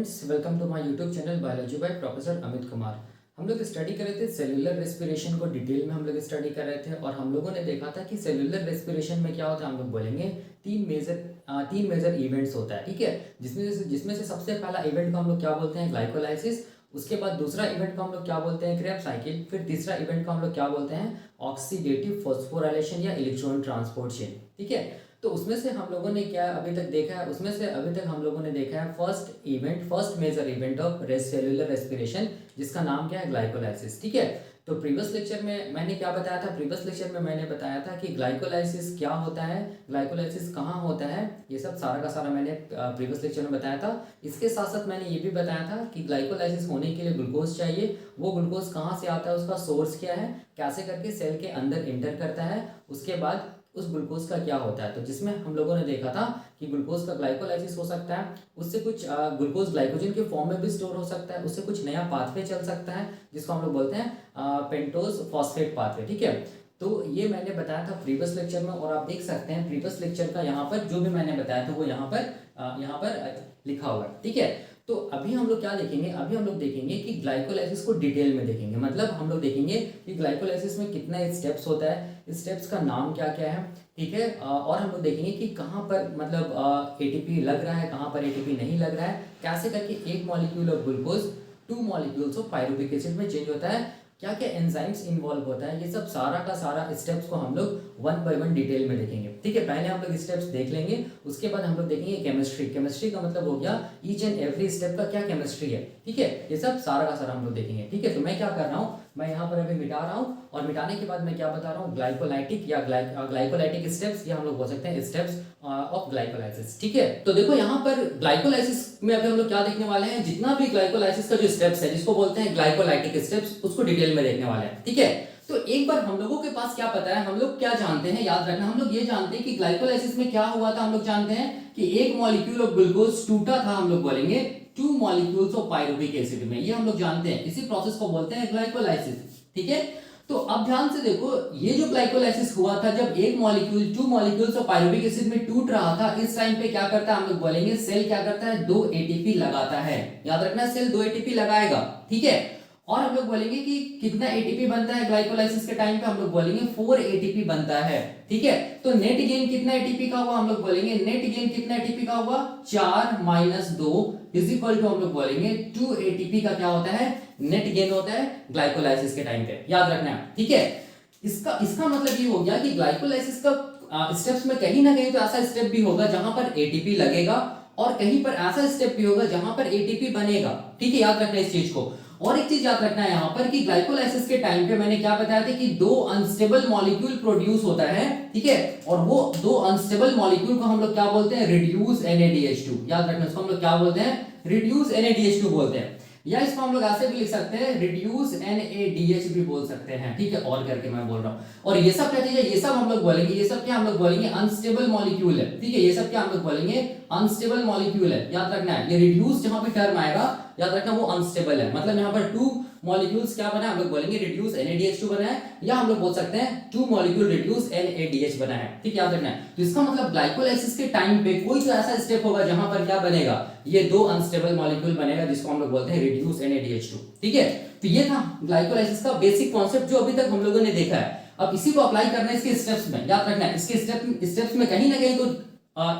Students, welcome to my YouTube channel biology by professor Amit Kumar. हम लोग study कर रहे थे सेल्यूलर रेस्पिरेशन को, डिटेल में हम लोग स्टडी कर रहे थे और हम लोगों ने देखा था कि सेल्यूलर रेस्पिरेशन में क्या होता है। हम लोग बोलेंगे तीन मेजर इवेंट्स होता है, ठीक है। जिसमें से सबसे पहला इवेंट को हम लोग क्या बोलते हैं, ग्लाइकोलाइसिस। उसके बाद दूसरा इवेंट को हम लोग क्या बोलते हैं, क्रेब्स साइकिल। फिर तीसरा इवेंट को हम लोग क्या बोलते हैं, ऑक्सीडेटिव फॉस्फोराइलेशन या इलेक्ट्रॉन ट्रांसपोर्ट चेन, ठीक है। तो उसमें से हम लोगों ने क्या अभी तक देखा है, उसमें से अभी तक हम लोगों ने देखा है first major event of cellular respiration, जिसका नाम क्या है, ग्लाइकोलाइसिस, ठीक है। तो प्रीवियस लेक्चर में मैंने क्या बताया था, प्रीवियस लेक्चर में मैंने बताया था कि ग्लाइकोलाइसिस क्या होता है, ग्लाइकोलाइसिस कहाँ होता है, ये सब सारा का सारा मैंने प्रीवियस लेक्चर में बताया था। इसके साथ साथ मैंने ये भी बताया था कि ग्लाइकोलाइसिस होने के लिए ग्लूकोज चाहिए, वो ग्लूकोज कहाँ से आता है, उसका सोर्स क्या है, कैसे करके सेल के अंदर इंटर करता है, उसके बाद उस ग्लूकोज का क्या होता है। तो जिसमें हम लोगों ने देखा था कि ग्लूकोज का ग्लाइकोलाइसिस हो सकता है, उससे कुछ ग्लूकोज ग्लाइकोजन के फॉर्म में भी स्टोर हो सकता है, उससे कुछ नया पाथवे चल सकता है जिसको हम लोग बोलते हैं पेंटोज फॉस्फेट पाथवे, ठीक है। तो ये मैंने बताया था प्रीवियस लेक्चर में और आप देख सकते हैं प्रीवियस लेक्चर का यहाँ पर जो भी मैंने बताया था वो यहाँ पर लिखा हुआ है, ठीक है। तो अभी हम लोग क्या देखेंगे, अभी हम लोग देखेंगे कि ग्लाइकोलाइसिस को डिटेल में देखेंगे। मतलब हम लोग देखेंगे कि ग्लाइकोलाइसिस में कितना स्टेप्स होता है, स्टेप्स का नाम क्या क्या है, ठीक है। और हम लोग देखेंगे कि कहाँ पर मतलब एटीपी लग रहा है, कहाँ पर एटीपी नहीं लग रहा है, कैसे करके एक molecule of glucose 2 molecules of pyruvic acid में चेंज होता है, क्या क्या एंजाइम्स इन्वॉल्व होता है। ये सब सारा का सारा स्टेप्स को हम लोग 1 बाय 1 डिटेल में देखेंगे, ठीक है। पहले हम लोग स्टेप्स देख लेंगे, उसके बाद हम लोग देखेंगे केमिस्ट्री। केमिस्ट्री का मतलब हो गया ईच एंड एवरी स्टेप का क्या केमिस्ट्री है, ठीक है। ये सब सारा का सारा हम लोग देखेंगे, ठीक है। तो मैं क्या कर रहा हूँ, मैं यहाँ पर अभी मिटा रहा हूँ और मिटाने के बाद मैं क्या बता रहा हूँ, ग्लाइकोलाइटिक या ग्लाइकोलाइटिक स्टेप्स, या हम लोग बोल सकते हैं स्टेप्स ऑफ ग्लाइकोलाइसिस, ठीक है। तो देखो यहाँ पर ग्लाइकोलाइसिस में अभी हम लोग क्या देखने वाले हैं, जितना भी ग्लाइकोलाइसिस का जो स्टेप्स है जिसको बोलते हैं ग्लाइकोलाइटिक स्टेप्स, उसको डिटेल में देखने वाले हैं, ठीक है। तो एक बार हम लोगों के पास क्या पता है, हम लोग क्या जानते हैं, याद रखना, हम लोग ये जानते हैं कि ग्लाइकोलाइसिस में क्या हुआ था। हम लोग जानते हैं कि एक मॉलिक्यूल ऑफ ग्लूकोज टूटा था, हम लोग बोलेंगे 2 मॉलिक्यूल्स ऑफ पायरुविक एसिड में, ये हम लोग जानते हैं। इसी प्रोसेस को बोलते हैं ग्लाइकोलाइसिस, ठीक है। तो अब ध्यान से देखो, ये जो ग्लाइकोलाइसिस हुआ था, जब एक molecule 2 molecules of pyruvic acid में टूट रहा था, इस टाइम पे क्या करता है, हम लोग बोलेंगे सेल क्या करता है, 2 एटीपी लगाता है। याद रखना, सेल 2 एटीपी लगाएगा, ठीक है। और हम लोग बोलेंगे कि कितना एटीपी बनता है ग्लाइकोलाइसिस के टाइम पे, हम लोग बोलेंगे 4 एटीपी बनता है, ठीक है। तो नेट गेन कितना एटीपी का हुआ, हम लोग बोलेंगे नेट गेन कितना एटीपी का हुआ, 4 - 2 इज इक्वल टू हम लोग बोलेंगे 2 एटीपी का क्या होता है, नेट गेन होता है ग्लाइकोलाइसिस के टाइम पे, याद रखना है, ठीक है। इसका मतलब ये हो गया कि ग्लाइकोलाइसिस का स्टेप्स में कहीं ना कहीं तो ऐसा स्टेप भी होगा जहां पर एटीपी लगेगा और कहीं पर ऐसा स्टेप भी होगा जहां पर एटीपी बनेगा, ठीक है। याद रखना इस चीज को। और एक चीज याद रखना है यहाँ पर कि ग्लाइकोलाइसिस के टाइम पे मैंने क्या बताया था कि 2 अनस्टेबल मॉलिक्यूल प्रोड्यूस होता है, ठीक है। और वो 2 अनस्टेबल मॉलिक्यूल को हम लोग क्या बोलते हैं, रिड्यूस NaDH2। याद रखना, इसको हम लोग क्या बोलते हैं, रिड्यूस NaDH2 बोलते हैं, या इसको हम लोग ऐसे भी लिख सकते हैं, रिड्यूस NaDH भी बोल सकते हैं, ठीक है। और करके मैं बोल रहा हूँ। और ये सब क्या चीज है, ये सब हम लोग बोलेंगे, ये सब क्या हम लोग बोलेंगे, अनस्टेबल मॉलिक्यूल है, ठीक है। ये सब क्या हम लोग बोलेंगे, अनस्टेबल मॉलिक्यूल है, याद रखना है। ये रिड्यूस जहां पे टर्म आएगा, याद रखना वो अनस्टेबल है। मतलब यहाँ पर 2 मॉलिक्यूल्स क्या बना है, हम लोग बोलेंगे रिड्यूस NaDH2 बना है, या हम लोग बोल सकते हैं 2 मॉलिक्यूल रिड्यूस NaDH बना है, ठीक है। याद रखना है। तो इसका मतलब ग्लाइकोलाइसिस के टाइम पे कोई तो ऐसा स्टेप होगा जहां पर क्या बनेगा, ये 2 अनस्टेबल मॉलिक्यूल बनेगा, जिसको हम लोग बोलते हैं रिड्यूस NaDH2, ठीक है। तो ये था ग्लाइकोलाइसिस का बेसिक कॉन्सेप्ट जो अभी तक हम लोगों ने देखा है। अब इसी को अप्लाई करना है इसके स्टेप्स में, याद रखना है। इसके स्टेप्स में कहीं ना कहीं तो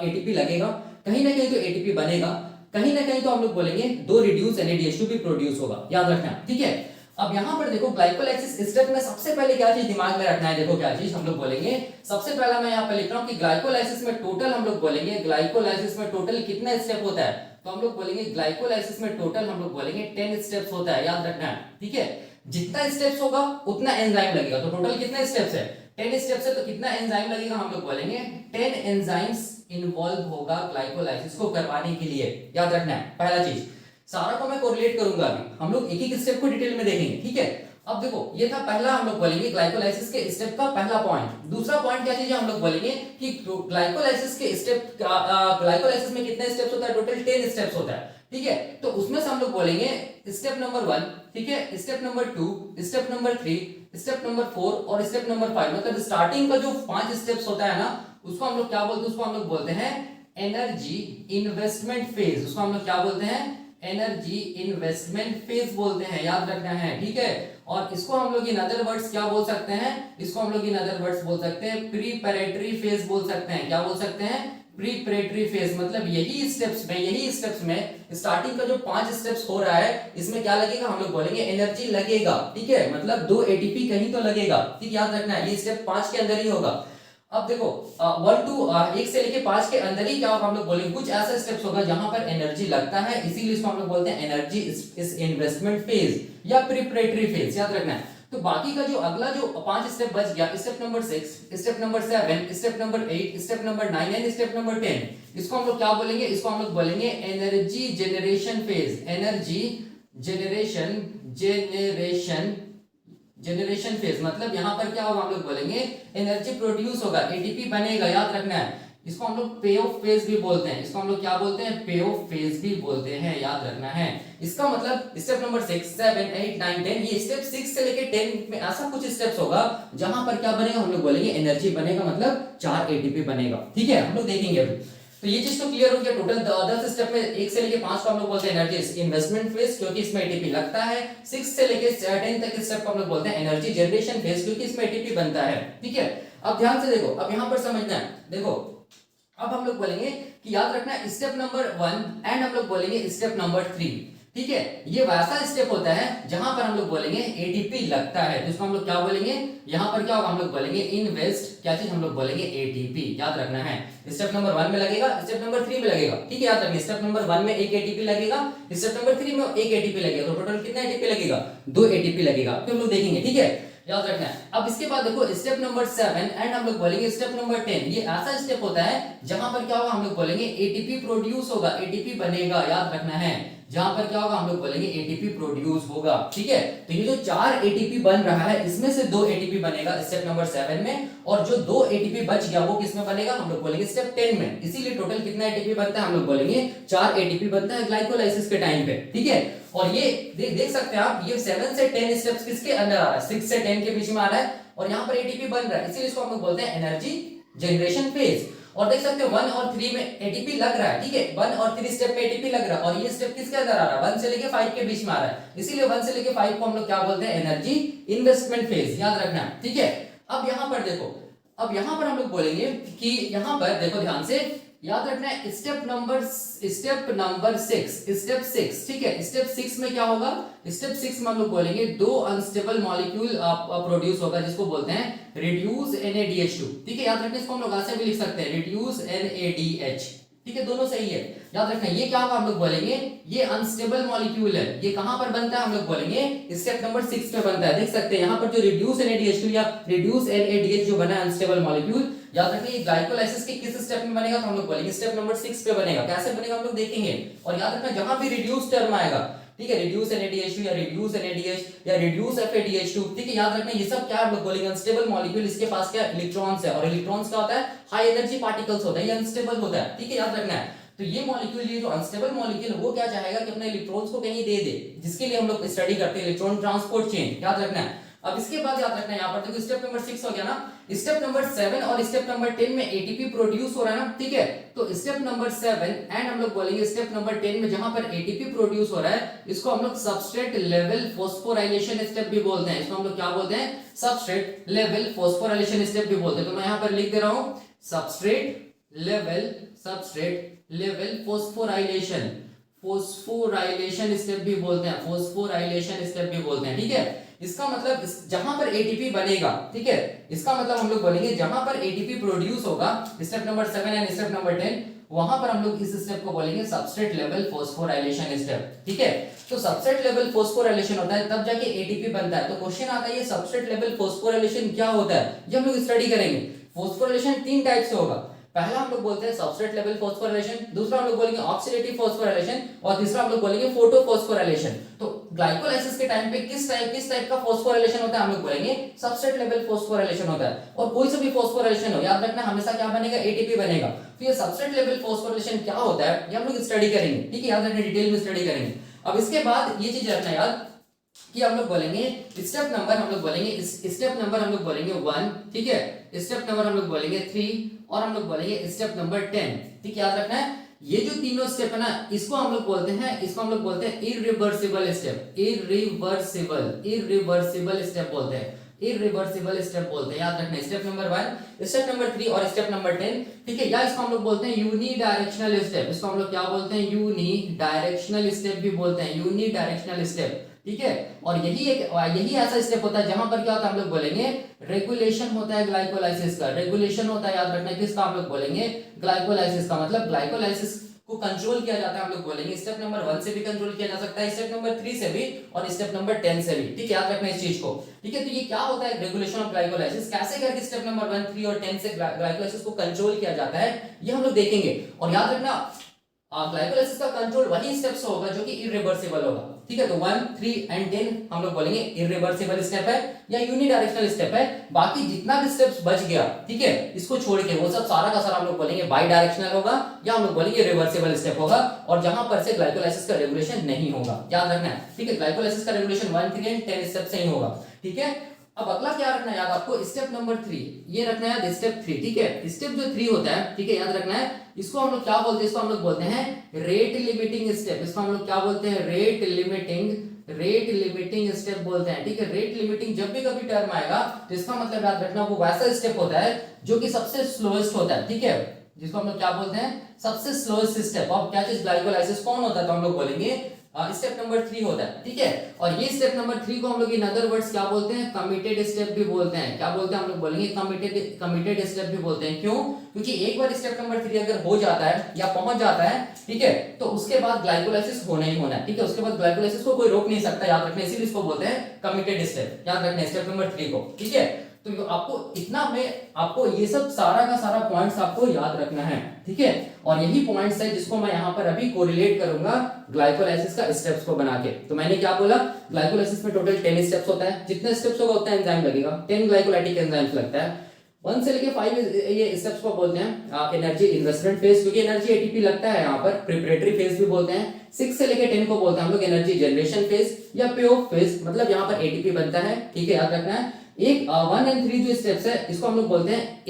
एटीपी लगेगा, कहीं ना कहीं तो एटीपी बनेगा, कहीं ना कहीं तो हम लोग बोलेंगे 2 रिड्यूस NaDH2 भी प्रोड्यूस होगा, याद रखना, ठीक है। अब यहां पर देखो ग्लाइकोलाइसिस स्टेप में सबसे पहले क्या चीज दिमाग में रखना है, देखो क्या चीज हम लोग बोलेंगे। सबसे पहला मैं यहां पे लिख रहा हूं कि ग्लाइकोलाइसिस में टोटल हम लोग बोलेंगे, ग्लाइकोलाइसिस में टोटल कितना स्टेप होता है, तो हम लोग बोलेंगे ग्लाइकोलाइसिस में टोटल हम लोग बोलेंगे 10 स्टेप्स होता है, याद रखना है, ठीक है। जितना स्टेप्स होगा उतना एंजाइम लगेगा। तो टोटल कितने स्टेप्स है, 10 स्टेप्स है, तो कितना एंजाइम लगेगा, हम लोग बोलेंगे 10 एंजाइम्स इन्वॉल्व होगा ग्लाइकोलाइसिस को करवाने के लिए, याद रखना है। पहला चीज, सारा को मैं कोरिलेट करूंगा, अभी हम लोग एक एक स्टेप को डिटेल में देखेंगे, ठीक है। अब देखो ये था पहला, हम लोग बोलेंगे ग्लाइकोलाइसिस के स्टेप का पहला पॉइंट। दूसरा पॉइंट क्या चीज है, हम लोग बोलेंगे कि ग्लाइकोलाइसिस के स्टेप, ग्लाइकोलाइसिस में कितने स्टेप्स होता है, टोटल 10 स्टेप्स होता है, ठीक है। तो उसमें से हम लोग बोलेंगे स्टेप नंबर 1, ठीक है, step number 2, step number 3, step number 4 और स्टेप नंबर 5। मतलब स्टार्टिंग का जो 5 स्टेप्स होता है ना, उसको हम लोग क्या बोलते हैं, उसको हम लोग बोलते हैं एनर्जी इन्वेस्टमेंट फेज। उसको हम लोग क्या बोलते हैं, एनर्जी इन्वेस्टमेंट फेज बोलते हैं, याद रखना है, ठीक है। और इसको हम लोग इन अदर वर्ड्स क्या बोल सकते हैं, इसको हम लोग इन अदर वर्ड्स बोल सकते हैं प्रीपैरेटरी फेज बोल सकते हैं। क्या बोल सकते हैं, प्रीपैरेटरी फेज। मतलब यही स्टेप्स में स्टार्टिंग का जो 5 स्टेप्स हो रहा है, इसमें क्या लगेगा, हम लोग बोलेंगे एनर्जी लगेगा, ठीक है। मतलब 2 एटीपी कहीं तो लगेगा, ठीक, याद रखना है। ये स्टेप 5 के अंदर ही होगा। अब देखो 1 से लेके 5 के अंदर ही क्या होगा, हम लोग बोलेंगे कुछ ऐसा स्टेप्स होगा जहां पर एनर्जी लगता है, इसीलिए इसको हम लोग बोलते हैं एनर्जी इस इन्वेस्टमेंट फेज या प्रीपैरेटरी फेज, याद रखना है। तो बाकी का जो अगला जो 5 स्टेप बच गया, step number 6, step number 7, step number 8, step number 9 and step number 10, इसको हम लोग क्या बोलेंगे, इसको हम लोग बोलेंगे energy generation phase. Energy generation phase मतलब यहां पर क्या होगा, हम लोग बोलेंगे एनर्जी प्रोड्यूस होगा, एटीपी बनेगा, याद रखना है। इसको हम लोग पे ऑफ फेज भी बोलते हैं, इसको हम लोग क्या बोलते हैं, पे ऑफ फेज भी बोलते हैं, याद रखना है। इसका मतलब स्टेप नंबर 6, 7, 8, 9, 10, ये स्टेप 6 से लेके 10 में ऐसा कुछ स्टेप्स होगा जहां पर क्या बनेगा, हम लोग बोलेंगे एनर्जी बनेगा, मतलब 4 एटीपी बनेगा, ठीक है। हम लोग देखेंगे अभी। तो ये चीज तो क्लियर हो गया। टोटल 10 स्टेप में 1 से लेके 5 को हम लोग बोलते हैं एनर्जी इन्वेस्टमेंट फेज, क्योंकि इसमें एटीपी लगता है। 6 से लेके 10 तक स्टेप को हम लोग बोलते हैं एनर्जी जनरेशन फेज, क्योंकि इसमें एटीपी बनता है, ठीक है। अब ध्यान से देखो, अब यहां पर समझना है, देखो अब हम लोग बोलेंगे कि याद रखना स्टेप नंबर 1 एंड हम लोग बोलेंगे स्टेप नंबर 3, ठीक है। ये वैसा स्टेप होता है जहां पर हम लोग बोलेंगे एटीपी लगता है, तो इसको हम लोग क्या बोलेंगे, यहां पर क्या होगा, हम लोग बोलेंगे इन्वेस्ट, क्या चीज, हम लोग बोलेंगे एटीपी, याद रखना है। स्टेप नंबर 1 में लगेगा, स्टेप नंबर 3 में लगेगा, ठीक है, याद रखिए। स्टेप नंबर 1 में 1 एटीपी लगेगा, स्टेप नंबर 3 में 1 एटीपी लगेगा, तो टोटल कितना एटीपी लगेगा, 2 एटीपी लगेगा, तो हम लोग देखेंगे, ठीक है, याद रखना है। अब इसके बाद देखो स्टेप नंबर 7 एंड हम लोग बोलेंगे स्टेप नंबर 10, ये ऐसा स्टेप होता है जहां पर क्या होगा, हम लोग बोलेंगे एटीपी प्रोड्यूस होगा, एटीपी बनेगा, याद रखना है। जहां पर क्या होगा, हम लोग बोलेंगे एटीपी प्रोड्यूस होगा, ठीक है। तो ये जो 4 एटीपी बन रहा है, इसमें से 2 एटीपी बनेगा स्टेप नंबर 7 में, और जो 2 एटीपी बच गया वो किसमें बनेगा, हम लोग बोलेंगे स्टेप 10 में। इसीलिए टोटल कितना एटीपी बनता है, हम लोग बोलेंगे 4 एटीपी बनता है ग्लाइकोलाइसिस के टाइम पे, ठीक है। और ये देख सकते हैं आप, ये 7 से 10 स्टेप्स किसके अंदर आ रहा है, 6 से 10 के बीच में आ रहा है, और यहाँ पर एटीपी बन रहा है, इसीलिए इसको हम लोग बोलते हैं एनर्जी जनरेशन फेज। और देख सकते हो 1 और 3 में एटीपी लग रहा है, ठीक है, 1 और 3 स्टेप में एटीपी लग रहा है, और ये स्टेप किसके अंदर आ रहा है, 1 से लेके 5 के बीच में आ रहा है, इसीलिए 1 से लेके 5 को हम लोग क्या बोलते हैं, एनर्जी इन्वेस्टमेंट फेज, याद रखना, ठीक है। अब यहां पर देखो, अब यहां पर हम लोग बोलेंगे कि यहां पर देखो ध्यान से, याद रखना है स्टेप नंबर 6, ठीक है। स्टेप 6 में क्या होगा, स्टेप 6 में हम लोग बोलेंगे 2 अनस्टेबल मॉलिक्यूल प्रोड्यूस होगा, जिसको बोलते हैं रिड्यूस NaDH2, ठीक है, याद रखना। इसको हम लोग ऐसे भी लिख सकते हैं रिड्यूस NaDH, ठीक है, दोनों सही है, याद रखना। ये क्या होगा, हम लोग बोलेंगे ये अनस्टेबल मॉलिक्यूल है, ये कहां पर बनता है, हम लोग बोलेंगे स्टेप नंबर 6 में बनता है। देख सकते हैं यहां पर जो रिड्यूस NaDH2 या रिड्यूस NaDH जो बना है अनस्टेबल मॉलिक्यूल, याद रखिए ग्लाइकोलाइसिस के किस स्टेप में बनेगा, तो हम लोग बोलेंगे स्टेप नंबर 6 पे बनेगा। कैसे बनेगा हम लोग देखेंगे। और याद रखना जहां भी रिड्यूस टर्म आएगा, ठीक है, रिड्यूस NaDH2 या रिड्यूस NaDH या रिड्यूस FADH2, ठीक है, याद रखना ये सब क्या हम लोग बोलेंगे अनस्टेबल मॉलिक्यूल, इसके पास क्या इलेक्ट्रॉन्स है, और इलेक्ट्रॉन्स का होता है हाई एनर्जी पार्टिकल्स होता है, ये अनस्टेबल होता है, ठीक है, याद रखना है। तो ये मॉलिक्यूल, ये जो अनस्टेबल मॉलिक्यूल वो क्या चाहेगा कि अपने इलेक्ट्रॉन्स को कहीं दे दे, जिसके लिए हम लोग स्टडी करते हैं इलेक्ट्रॉन ट्रांसपोर्ट चेन, याद रखना है। अब इसके बाद याद रखना है यहाँ पर देखो स्टेप नंबर 6 हो गया ना, स्टेप नंबर 7 और स्टेप नंबर 10 में एटीपी प्रोड्यूस हो रहा है ना, ठीक है। तो स्टेप नंबर 7 एंड हम लोग बोलेंगे स्टेप नंबर 10 में जहां पर एटीपी प्रोड्यूस हो रहा है, इसको हम लोग सबस्ट्रेट लेवल फॉस्फोराइलेशन स्टेप भी बोलते हैं। इसको हम लोग क्या बोलते हैं, सबस्ट्रेट लेवल फॉस्फोराइलेशन स्टेप भी बोलते हैं। तो मैं यहाँ पर लिख दे रहा हूं सबस्ट्रेट लेवल फोस्फोराइलेशन स्टेप भी बोलते हैं, फोस्फोराइलेशन स्टेप भी बोलते हैं, ठीक है। इसका मतलब जहां पर एटीपी बनेगा, ठीक है, इसका मतलब हम लोग बोलेंगे जहां पर एटीपी प्रोड्यूस होगा, step number 7 and step number 10, वहां पर हम लोग इस स्टेप को बोलेंगे सबस्ट्रेट लेवल फॉस्फोराइलेशन स्टेप, ठीक है। तो सबस्ट्रेट लेवल फॉस्फोराइलेशन होता है तब जाके एटीपी बनता है। तो क्वेश्चन आता है ये सबस्ट्रेट लेवल फॉस्फोराइलेशन क्या होता है, ये हम लोग स्टडी करेंगे। फॉस्फोराइलेशन 3 टाइप से होगा। पहला हम लोग बोलते हैं सबस्ट्रेट लेवल फॉस्फोराइलेशन, दूसरा हम लोग बोलेंगे ऑक्सीडेटिव फॉस्फोराइलेशन, और तीसरा हम लोग बोलेंगे फोटोफॉस्फोराइलेशन। तो ग्लाइकोलाइसिस के टाइम पे किस टाइप का फॉस्फोराइलेशन होता है, हम लोग बोलेंगे सबस्ट्रेट लेवल फॉस्फोराइलेशन होता है। और कोई सा भी फॉस्फोराइलेशन हो, याद रखना हमेशा क्या बनेगा, एटीपी बनेगा। तो ये सबस्ट्रेट लेवल फॉस्फोराइलेशन क्या होता है, ये हम लोग स्टडी करेंगे, ठीक है, याद रखना डिटेल में स्टडी करेंगे। अब इसके बाद ये चीज रखना याद कि हम लोग बोलेंगे स्टेप नंबर, हम लोग बोलेंगे स्टेप नंबर हम लोग बोलेंगे 1, ठीक है, स्टेप नंबर हम लोग बोलेंगे 3, और हम लोग बोलेंगे स्टेप नंबर 10, ठीक है, याद रखना है। ये जो तीनों स्टेप है ना, इसको हम लोग बोलते हैं इरिवर्सिबल स्टेप, इरिवर्सिबल स्टेप बोलते हैं, इरिवर्सिबल स्टेप बोलते हैं। याद रखना, स्टेप नंबर 1, स्टेप नंबर 3 और स्टेप नंबर 10, ठीक है। या इसको हम लोग बोलते हैं यूनी डायरेक्शनल स्टेप, इसको हम लोग क्या बोलते हैं, यूनी डायरेक्शनल स्टेप भी बोलते हैं, यूनी डायरेक्शनल स्टेप, ठीक है। और यही ऐसा स्टेप होता है जहां पर क्या होता है, हम लोग बोलेंगे रेगुलेशन होता है ग्लाइकोलाइसिस का, रेगुलेशन होता है, याद रखना किसका, हम लोग बोलेंगे ग्लाइकोलाइसिस का, मतलब ग्लाइकोलाइसिस को कंट्रोल किया जाता है, हम लोग बोलेंगे स्टेप नंबर 1 से भी कंट्रोल किया जा सकता है, स्टेप नंबर 3 से भी और स्टेप नंबर 10 से भी, ठीक है। याद रखना इस चीज को, ठीक है। तो ये क्या होता है रेगुलेशन ऑफ ग्लाइकोलाइसिस, कैसे करके स्टेप नंबर 1, 3 और 10 से ग्लाइकोलाइसिस को कंट्रोल किया जाता है, ये हम लोग देखेंगे। और याद रखना ग्लाइकोलाइसिस का कंट्रोल वही स्टेप्स होगा जो कि इरिवर्सिबल होगा, ठीक है। तो 1, 3 एंड 10 हम लोग बोलेंगे इरिवर्सिबल स्टेप है या यूनिडायरेक्शनल स्टेप है। बाकी जितना भी स्टेप्स बच गया, ठीक है, इसको छोड़ के वो सब सारा का सारा हम लोग बोलेंगे बाई डायरेक्शनल होगा या हम लोग बोलेंगे रिवर्सिबल स्टेप होगा, और जहां पर से ग्लाइकोलाइसिस का रेगुलेशन नहीं होगा, याद रखना है, ठीक है। ग्लाइकोलाइसिस का रेगुलेशन 1, 3 एंड 10 स्टेप से ही होगा, ठीक है। अब अगला क्या रखना है याद आपको, स्टेप नंबर 3, ये रखना है स्टेप 3, ठीक है। स्टेप जो 3 होता है, ठीक है, याद रखना है, इसको हम लोग क्या बोलते हैं, इसको हम लोग बोलते हैं रेट लिमिटिंग स्टेप, इसको हम लोग क्या बोलते हैं, रेट लिमिटिंग स्टेप बोलते हैं, ठीक है। रेट लिमिटिंग जब भी कभी टर्म आएगा तो इसका मतलब याद रखना वो वैसा स्टेप होता है जो कि सबसे स्लोएस्ट होता है, ठीक है, जिसको हम लोग क्या बोलते हैं, सबसे स्लोएस्ट स्टेप ऑफ क्या चीज, ग्लाइकोलाइसिस कौन होता है, तो हम लोग बोलेंगे स्टेप नंबर 3 होता है, ठीक है। और ये स्टेप नंबर 3 को हम लोग इन अदर वर्ड्स क्या बोलते हैं, कमिटेड स्टेप भी बोलते हैं, क्या बोलते हैं, हम लोग बोलेंगे कमिटेड स्टेप भी बोलते हैं। क्यों? क्योंकि एक बार स्टेप नंबर 3 अगर हो जाता है या पहुंच जाता है, ठीक है, तो उसके बाद ग्लाइकोलाइसिस होना ही होना है, ठीक है, उसके बाद ग्लाइकोलाइसिस को कोई रोक नहीं सकता, याद रखना, इसीलिए इसको बोलते हैं कमिटेड स्टेप, याद रखना स्टेप नंबर 3 को, ठीक है। तो आपको इतना में आपको ये सब सारा का सारा पॉइंट्स आपको याद रखना है, ठीक है। और यही पॉइंट्स है जिसको मैं यहाँ पर अभी कोरिलेट करूंगा ग्लाइकोलाइसिस का स्टेप्स को बना के। तो मैंने क्या बोला, ग्लाइकोलाइसिस में टोटल 10 स्टेप्स होता है, जितने स्टेप्स होगा उतना एंजाइम लगेगा, 10 ग्लाइकोलाइटिक एंजाइम्स लगता है। 1 से लेके 5 ये स्टेप्स को बोलते हैं एनर्जी इन्वेस्टमेंट फेज, क्योंकि एनर्जी एटीपी लगता है यहाँ पर, प्रिपरेटरी फेज भी बोलते हैं। 6 से लेके 10 को बोलते हैं हम लोग एनर्जी जनरेशन फेज या पे ऑफ फेज, मतलब यहाँ पर एटीपी बनता है, ठीक है, याद रखना है। एक 1 एंड 3 जो स्टेप्स है इसको हम लोग बोलते हैं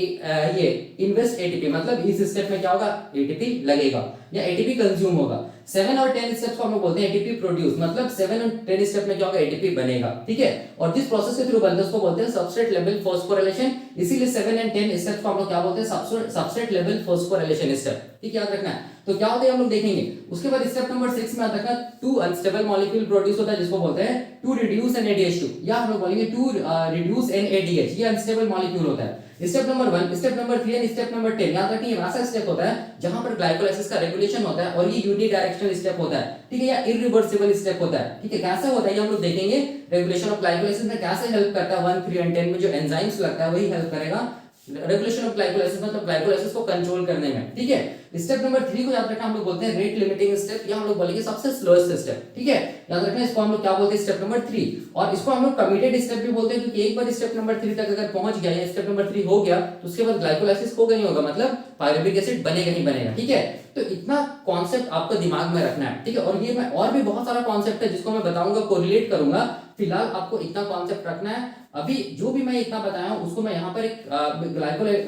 ये इन्वेस्ट एटीपी, मतलब इस स्टेप में क्या होगा, एटीपी लगेगा या एटीपी कंज्यूम होगा। 7 और 10 स्टेप्स को हम लोग बोलते हैं एटीपी प्रोड्यूस, मतलब 7 और 10 स्टेप में क्या होगा, एटीपी बनेगा, ठीक है। और जिस प्रोसेस के थ्रू बनता है उसको बोलते हैं सबस्ट्रेट लेवल फॉस्फोराइलेशन, इसीलिए 7 एंड 10 स्टेप्स को हम लोग क्या बोलते हैं, सबस्ट्रेट लेवल फॉस्फोराइलेशन स्टेप, ठीक है, याद रखना है। तो क्या होता है हम लोग देखेंगे। उसके बाद स्टेप नंबर 6 में याद रखना 2 अनस्टेबल मॉलिक्यूल प्रोड्यूस होता है जिसको बोलते हैं 2 रिड्यूस NADH2, या हम लोग बोलेंगे 2 रिड्यूस NADH, ये अनस्टेबल मॉलिक्यूल होता है। Step number 1, step number 3 and step number 10, याद रखिए वैसा स्टेप होता है जहां पर ग्लाइकोलाइसिस का रेगुलेशन होता है, और ये यूनिडायरेक्शनल स्टेप होता है, ठीक है, या इरिवर्सिबल स्टेप होता है, ठीक है। कैसे होता है ये हम लोग देखेंगे, रेगुलेशन ऑफ ग्लाइकोलाइसिस में कैसे हेल्प करता है, 1, 3 एंड 10 में जो एंजाइम्स लगता है वही हेल्प करेगा रेगुलेशन ऑफ ग्लाइकोलाइसिस, मतलब ग्लाइकोलाइसिस को कंट्रोल करने में, ठीक है। स्टेप नंबर 3 को याद रखना हम लोग बोलते हैं रेट लिमिटिंग स्टेप, या हम लोग बोलेंगे सबसे स्लोएस्ट स्टेप, ठीक है, याद रखना इसको हम लोग क्या बोलते हैं, स्टेप नंबर 3। और इसको हम लोग कमिटेड स्टेप भी बोलते हैं, क्योंकि एक बार स्टेप नंबर 3 तक अगर पहुंच गया या स्टेप नंबर 3 हो गया तो उसके बाद ग्लाइकोलाइसिस होगा ही होगा, मतलब पायरुविक एसिड बनेगा ही बनेगा, ठीक है। तो इतना कॉन्सेप्ट आपको दिमाग में रखना है, ठीक है। और ये मैं और भी बहुत सारा कॉन्सेप्ट है जिसको मैं बताऊंगा, कोरिलेट करूंगा, फिलहाल आपको इतना कॉन्सेप्ट रखना है। अभी जो भी मैं इतना बताया हूं उसको मैं यहाँ पर एक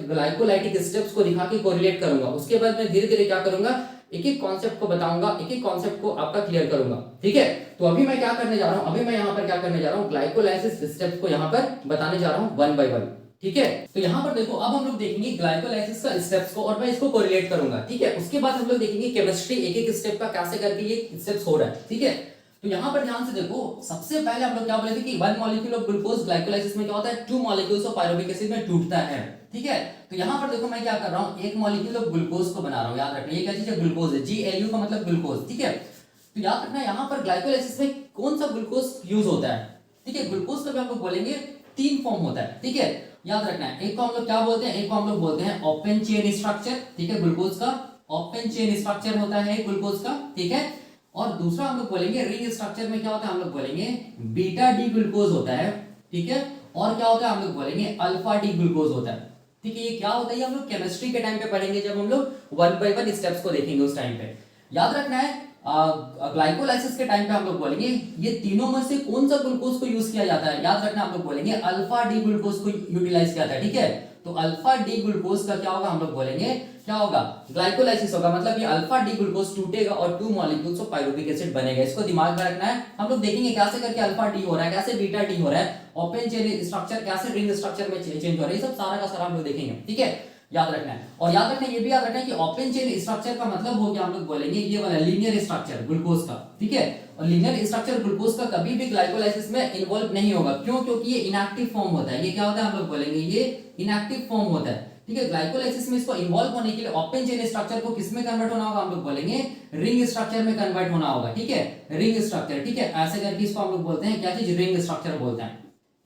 ग्लाइकोलाइटिक स्टेप्स को दिखा के कोरिलेट करूंगा, उसके बाद मैं धीरे धीरे क्या करूंगा, एक एक कॉन्सेप्ट को बताऊंगा, एक एक कॉन्सेप्ट को आपका क्लियर करूंगा, ठीक है। तो अभी मैं क्या करने जा रहा हूं, अभी मैं यहाँ पर क्या करने जा रहा हूँ, ग्लाइकोलाइसिस स्टेप्स को यहाँ पर बताने जा रहा हूँ 1 by 1, ठीक है। तो यहाँ पर देखो अब हम लोग देखेंगे ग्लाइकोलाइसिस का स्टेप्स को, और मैं इसको कोरिलेट करूंगा, ठीक है। उसके बाद हम लोग देखेंगे केमिस्ट्री, एक एक स्टेप का कैसे करके ये स्टेप्स हो रहा है, ठीक है। तो यहाँ पर ध्यान से देखो, सबसे पहले हम लोग क्या बोले थे कि 1 मॉलिक्यूल ऑफ ग्लूकोज ग्लाइकोलाइसिस में क्या होता है, 2 मॉलिक्यूल्स ऑफ पायरुविक एसिड में टूटता है, ठीक है। तो यहाँ पर देखो मैं क्या कर रहा हूँ, एक मॉलिक्यूल ऑफ ग्लूकोज को बना रहा हूँ, याद रखना ये क्या चीज है, ग्लूकोज है, GLU का मतलब ग्लूकोज, ठीक है। तो याद रखना यहाँ पर ग्लाइकोलाइसिस में कौन सा ग्लूकोज यूज होता है, ठीक है। ग्लूकोज का भी हम लोग बोलेंगे 3 फॉर्म होता है, ठीक है, याद रखना है। एक को हम लोग क्या बोलते हैं, एक को हम लोग बोलते हैं ओपन चेन स्ट्रक्चर, ठीक है, ग्लूकोज का ओपन चेन स्ट्रक्चर होता है ग्लूकोज का, ठीक है। और दूसरा हम लोग बोलेंगे रिंग स्ट्रक्चर में क्या होता है, हम लोग बोलेंगे बीटा डी ग्लूकोज होता है, ठीक है। और क्या होता है, हम लोग बोलेंगे अल्फा डी ग्लूकोज होता है, ठीक है। ये क्या होता है, ये हम लोग केमिस्ट्री के टाइम पे पढ़ेंगे, जब हम लोग 1 by 1 स्टेप्स को देखेंगे उस टाइम पे। याद रखना है ग्लाइकोलाइसिस के टाइम पे हम लोग बोलेंगे ये तीनों में से कौन सा ग्लूकोज को यूज किया जाता है, याद रखना हम लोग बोलेंगे अल्फा डी ग्लूकोज को यूटिलाइज किया जाता है, ठीक है। तो अल्फा डी ग्लूकोज का क्या होगा, हम लोग बोलेंगे क्या होगा, ग्लाइकोलाइसिस होगा। मतलब ये अल्फा डी ग्लूकोज टूटेगा और 2 मॉलिक्यूल्स ऑफ पाइरुविक एसिड बनेगा। इसको दिमाग में रखना है। हम लोग देखेंगे कैसे करके अल्फा डी हो रहा है, कैसे बीटा डी हो रहा है, ओपन चेन स्ट्रक्चर कैसे रिंग स्ट्रक्चर में चेंज हो रहा है, ये सब सारा का सारा हम लोग देखेंगे। ठीक है, याद रखना है। और याद रखना है, ये भी याद रखना है कि ओपन चेन स्ट्रक्चर का मतलब हो गया, हम लोग बोलेंगे ये वाला लीनियर स्ट्रक्चर ग्लूकोज का। ठीक है, और लीनियर स्ट्रक्चर ग्लूकोज का कभी भी ग्लाइकोलाइसिस में इन्वॉल्व नहीं होगा। क्यों? क्योंकि ये इनएक्टिव फॉर्म होता है। ये क्या होता है, हम लोग बोलेंगे ये इनएक्टिव फॉर्म होता है। ठीक है, ग्लाइकोलाइसिस में इसको इन्वॉल्व होने के लिए ओपन चेन स्ट्रक्चर को किस में कन्वर्ट होना होगा, हम लोग बोलेंगे रिंग स्ट्रक्चर में कन्वर्ट होना होगा। ठीक है, रिंग स्ट्रक्चर। ठीक है, ऐसे करके इसको हम लोग बोलते हैं क्या चीज, रिंग स्ट्रक्चर बोलते हैं।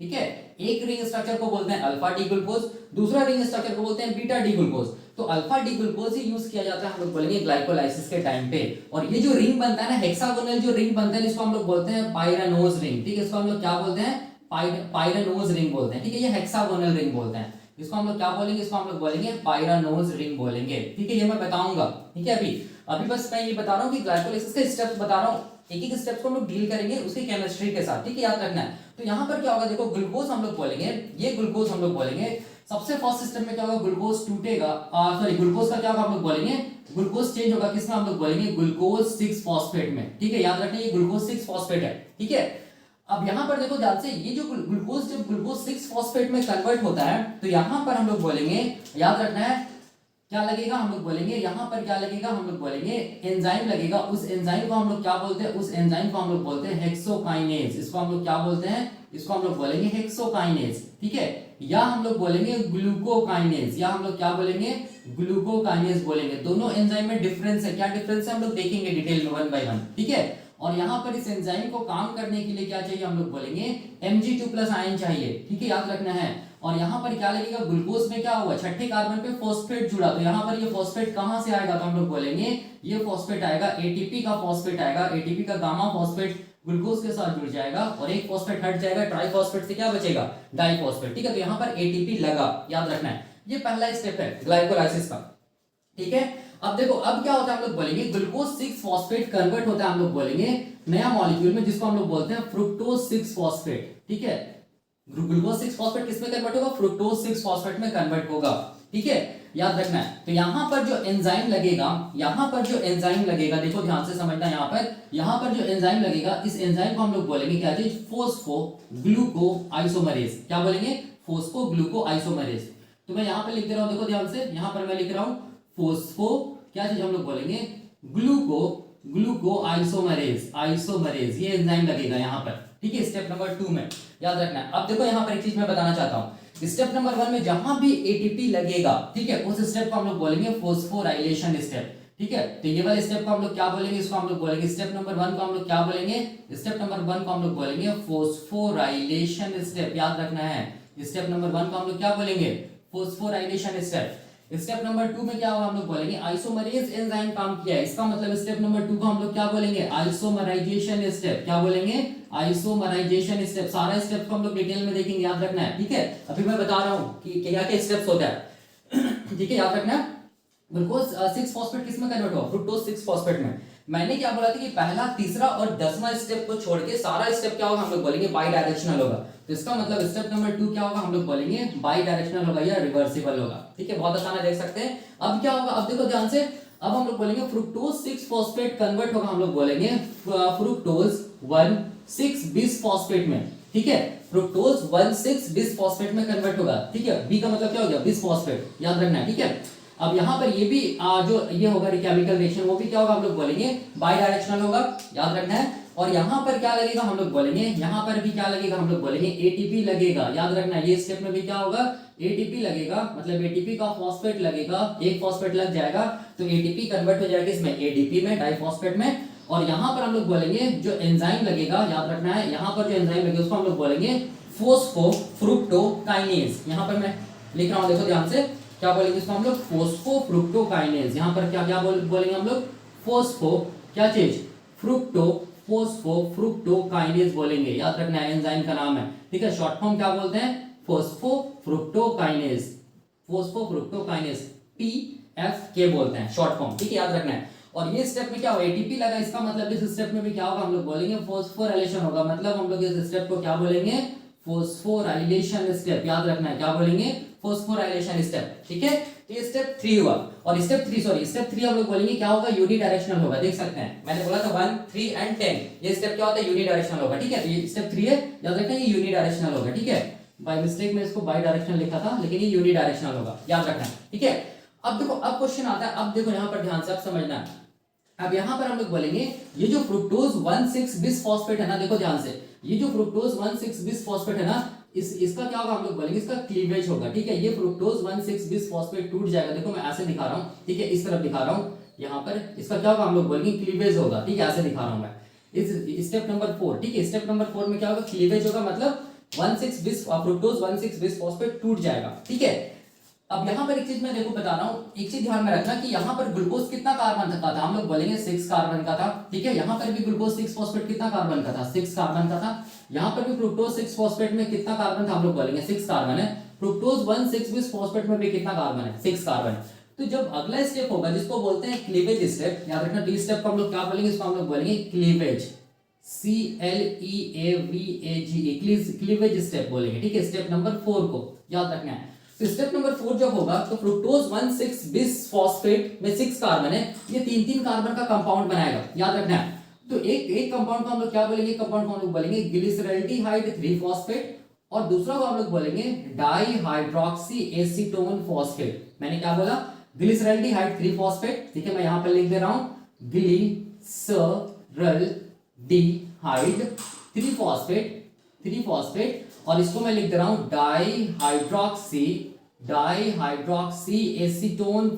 ठीक है, एक रिंग स्ट्रक्चर को बोलते हैं अल्फा डी ग्लूकोज, दूसरा रिंग स्ट्रक्चर को बोलते हैं बीटा डी ग्लूकोज। तो अल्फा डी ग्लूकोज ही यूज किया जाता है, हम लोग बोलेंगे ग्लाइकोलाइसिस के टाइम पे। और ये जो रिंग बनता है ना, हेक्सागोनल जो रिंग बनता है, इसको हम लोग बोलते हैं पाइरानोज रिंग। ठीक है, इसको हम लोग क्या बोलते हैं, पाइरानोज रिंग बोलते हैं। ठीक है, ये हेक्सागोनल रिंग बोलते हैं। इसको हम लोग क्या बोलेंगे, इसको हम लोग बोलेंगे पाइरानोज रिंग बोलेंगे। ठीक है, ये मैं बताऊंगा। ठीक है, अभी बस मैं ये बता रहा हूँ कि ग्लाइकोलाइसिस के स्टेप्स बता रहा हूँ, एक एक स्टेप्स को हम लोग डील करेंगे उसकी केमिस्ट्री के साथ। ठीक है, याद रखना है। तो यहाँ पर क्या होगा, देखो ग्लूकोज हम लोग बोलेंगे, ये ग्लूकोज हम लोग बोलेंगे, सबसे फर्स्ट सिस्टम में क्या होगा, ग्लूकोज टूटेगा, सॉरी ग्लूकोज का क्या होगा, हम लोग बोलेंगे ग्लूकोज चेंज होगा किसमें, हम लोग बोलेंगे ग्लूकोज 6 फॉस्फेट में। ठीक है, याद रखना ये ग्लूकोज 6 फॉस्फेट है। ठीक है, अब यहाँ पर देखो ध्यान से, ये जो ग्लूकोज जब ग्लूकोज 6 फॉस्फेट में कन्वर्ट होता है, तो यहाँ पर हम लोग बोलेंगे, याद रखना है क्या लगेगा, हम लोग बोलेंगे यहाँ पर क्या लगेगा, हम लोग बोलेंगे एंजाइम लगेगा। उस एंजाइम को हम लोग क्या बोलते हैं, उस एंजाइम को हम लोग बोलते हैं हेक्सोकाइनेज। इसको हम लोग क्या बोलते हैं, इसको हम लोग बोलेंगे हेक्सोकाइनेज। ठीक है, या हम लोग बोलेंगे ग्लूकोकाइनेज, या हम लोग क्या बोलेंगे, ग्लूकोकाइनेज बोलेंगे। दोनों एंजाइम में डिफरेंस है। क्या डिफरेंस है, हम लोग देखेंगे डिटेल में 1 बाय 1। ठीक है, और यहाँ पर इस एंजाइम को काम करने के लिए क्या चाहिए, हम लोग बोलेंगे Mg2+ आयन चाहिए। ठीक है, याद रखना है। और यहाँ पर क्या लगेगा, ग्लूकोज में क्या हुआ, छठे कार्बन पे फॉस्फेट जुड़ा, तो यहाँ पर ये फॉस्फेट कहाँ से आएगा, तो हम लोग बोलेंगे ये फॉस्फेट आएगा एटीपी का फॉस्फेट आएगा, एटीपी का गामा फॉस्फेट ग्लूकोज के साथ जुड़ जाएगा और एक फॉस्फेट हट जाएगा, ट्राइफॉस्फेट से क्या बचेगा, डाइफॉस्फेट। ठीक है, तो यहाँ पर एटीपी लगा, याद रखना है। ये पहला स्टेप है ग्लाइकोलाइसिस का। ठीक है, अब देखो अब क्या होता है, हम लोग बोलेंगे ग्लूकोज 6 फॉस्फेट कन्वर्ट होता है, हम लोग बोलेंगे नया मॉलिक्यूल में, जिसको हम लोग बोलते हैं फ्रुक्टोज 6 फॉस्फेट। ठीक है, ग्लूकोज 6 फॉस्फेट किसमें कन्वर्ट होगा, फ्रुक्टोज 6 फॉस्फेट में कन्वर्ट होगा। ठीक है, याद रखना है। तो यहाँ पर जो एंजाइम लगेगा, यहाँ पर जो एंजाइम लगेगा, देखो ध्यान से समझना, यहाँ पर जो एंजाइम लगेगा, इस एंजाइम को हम लोग बोलेंगे क्या चीज, फोस्फोग्लूको आइसोमरेज। क्या बोलेंगे, फोस्फोग्लूको आइसोमरेज। तो मैं यहाँ पे लिख दे रहा हूँ, देखो ध्यान से, यहाँ पर मैं लिख रहा हूँ फोस्फो क्या चीज, हम लोग बोलेंगे ग्लूको आइसोमरेज, आइसोमरेज ये एंजाइम लगेगा यहाँ पर। ठीक है, स्टेप नंबर 2 में याद रखना है। अब देखो यहाँ पर एक चीज मैं बताना चाहता हूँ, स्टेप नंबर 1 में जहां भी एटीपी लगेगा, ठीक है, उस स्टेप को हम लोग बोलेंगे फोस्फोराइलेशन स्टेप। ठीक है, तो ये वाले स्टेप को हम लोग क्या बोलेंगे, इसको हम लोग बोलेंगे स्टेप नंबर 1 को हम लोग क्या बोलेंगे, स्टेप नंबर 1 को हम लोग बोलेंगे फोस्फोराइलेशन स्टेप। याद रखना है, स्टेप नंबर 1 को हम लोग क्या बोलेंगे, फोस्फोराइलेशन स्टेप। स्टेप नंबर 2 में क्या होगा, हम लोग बोलेंगे आइसोमरेज एंजाइम काम किया है, इसका मतलब स्टेप नंबर 2 को हम लोग क्या बोलेंगे, आइसोमराइजेशन स्टेप। क्या बोलेंगे, आइसोमराइजेशन स्टेप। सारे स्टेप को हम लोग डिटेल में देखेंगे, याद रखना है। ठीक है, अभी मैं बता रहा हूँ कि क्या क्या स्टेप्स होता है। ठीक है, याद रखना है। ग्लूकोज 6 फॉस्फेट किसमें कन्वर्ट हुआ, फ्रुक्टोज 6 फॉस्फेट में। मैंने क्या बोला था कि पहला, तीसरा और 10वां स्टेप को छोड़ के सारा स्टेप क्या होगा, हम लोग बोलेंगे बाई डायरेक्शनल होगा। तो इसका मतलब स्टेप नंबर 2 क्या होगा, हम लोग बोलेंगे बाई डायरेक्शनल होगा या रिवर्सिबल होगा। ठीक है, बहुत आसान है, देख सकते हैं। अब क्या होगा, अब देखो ध्यान से, अब हम लोग बोलेंगे फ्रुक्टोज 6 फॉस्फेट कन्वर्ट होगा, हम लोग बोलेंगे फ्रुक्टोज 1,6 बिस फॉस्फेट में। ठीक है, फ्रुक्टोज 1,6 बिस फॉस्फेट में कन्वर्ट होगा। ठीक है, बी का मतलब क्या हो गया, बिस फॉस्फेट, याद रखना है। ठीक है, अब यहाँ पर ये भी जो ये होगा केमिकल रिएक्शन, वो भी क्या होगा, हम लोग बोलेंगे बाई डायरेक्शनल होगा, याद रखना है। और यहाँ पर क्या लगेगा, हम लोग बोलेंगे, यहाँ पर भी क्या लगेगा, हम लोग बोलेंगे एटीपी लगेगा, याद रखना है। ये स्टेप में भी क्या होगा, एटीपी लगेगा, मतलब एटीपी का फॉस्फेट लगेगा, एक फॉस्फेट लग जाएगा तो एटीपी कन्वर्ट हो जाएगा इसमें एडीपी में, डाइफॉस्फेट में। और यहाँ पर हम लोग बोलेंगे जो एंजाइम लगेगा, याद रखना है, यहाँ पर जो एंजाइम लगेगा उसको हम लोग बोलेंगे फोस्फोफ्रुक्टोकाइनेज। यहाँ पर मैं लिख रहा हूँ, देखो ध्यान से, क्या बोलेंगे इसको हम लोग, फोस्फोफ्रुक्टोकाइनेज। यहाँ पर क्या क्या बोलेंगे हम लोग, फोस्फो क्या चीज, फोस्फोफ्रुक्टोकाइनेज बोलेंगे, याद रखना है, एंजाइम का नाम है। ठीक है, शॉर्ट फॉर्म क्या बोलते हैं, फोस्फोफ्रुक्टोकाइनेज, फोस्फोफ्रुक्टोकाइनेज, PFK बोलते हैं शॉर्ट फॉर्म। ठीक है, याद रखना है। और ये स्टेप में क्या होगा, एटीपी लगा, इसका मतलब इस स्टेप में भी क्या होगा, हम लोग बोलेंगे फोस्फोराइलेशन होगा, मतलब हम लोग इस स्टेप को क्या बोलेंगे, फोस्फोराइलेशन स्टेप। याद रखना है, क्या बोलेंगे, फोस्फोराइलेशन स्टेप, ठीक है। तो ये स्टेप 3 हुआ, और स्टेप 3 हम लोग बोलेंगे क्या होगा, यूनिडायरेक्शनल होगा। देख सकते हैं मैंने बोला था 1, 3 एंड 10, ये स्टेप क्या होता है, यूनिडायरेक्शनल होगा, ठीक है। तो ये स्टेप 3 है, याद रखना ये यूनिडायरेक्शनल होगा, ठीक है। बाय मिस्टेक में इसको बाई डायरेक्शनल लिखा था, लेकिन ये यूनिडायरेक्शनल होगा, याद रखना, ठीक है। अब देखो, अब क्वेश्चन आता है, अब देखो यहाँ पर ध्यान से अब समझना है। अब यहाँ पर हम लोग बोलेंगे ये जो फ्रुक्टोज 1,6 बिस फॉस्फेट है ना, देखो ध्यान से, ये जो फ्रुक्टोज 1,6 बिस फॉस्फेट है ना, इसका क्या होगा, हम लोग बोलेंगे इसका क्लीवेज होगा, ठीक है। ये फ्रुक्टोज 1,6 बिस फॉस्फेट टूट जाएगा, देखो मैं ऐसे दिखा रहा हूँ, ठीक है, इस तरफ दिखा रहा हूँ, यहाँ पर इसका क्या होगा, हम लोग बोलेंगे क्लीवेज होगा, ठीक है, ऐसे दिखा रहा हूँ मैं। इस स्टेप नंबर 4, ठीक है, स्टेप नंबर 4 में क्या होगा, क्लीवेज होगा, मतलब 1,6 बिस फ्रुक्टोज 1,6 बिस फॉस्फेट टूट जाएगा, ठीक है। अब यहाँ पर एक चीज मैं देखो बता रहा हूँ, एक चीज ध्यान में रखना कि यहाँ पर ग्लूकोज कितना कार्बन का था, हम लोग बोलेंगे 6 कार्बन का था, ठीक है। यहाँ पर भी ग्लूकोज 6 फॉस्फेट कितना कार्बन का था, 6 कार्बन का था। यहाँ पर भी फ्रुक्टोज 6 फॉस्फेट में कितना कार्बन था, हम लोग बोलेंगे 6 कार्बन है। फ्रुक्टोज 1,6 बिस फॉस्फेट में भी कितना कार्बन है, 6 कार्बन। तो जब अगला स्टेप होगा जिसको बोलते हैं क्लीवेज स्टेप, याद रखना, टी स्टेप को हम लोग क्या बोलेंगे, इसको हम लोग बोलेंगे क्लीवेज, CLEAVAGE, क्लीवेज स्टेप बोलेंगे, ठीक है, स्टेप नंबर 4 को याद रखना है। तो स्टेप नंबर 4 जब होगा तो फ्रुक्टोज 1,6 बिस फॉस्फेट में 6 कार्बन है, ये 3-3 कार्बन का कंपाउंड बनाएगा, याद रखना है। तो एक कंपाउंड को हम लोग क्या बोलेंगे, कंपाउंड को हम लोग बोलेंगे ग्लिसरल्डिहाइड 3 फॉस्फेट, और दूसरा को हम लोग बोलेंगे डाइहाइड्रोक्सी एसीटोन फॉस्फेट। मैंने क्या बोला, ग्लिसरल्डिहाइड 3 फॉस्फेट, ठीक है, मैं यहां पर लिख दे रहा हूं ग्लिसरल्डिहाइड 3 फॉस्फेट, और इसको मैं लिख दे रहा हूं डाइहाइड्रोक्सी एसीटोन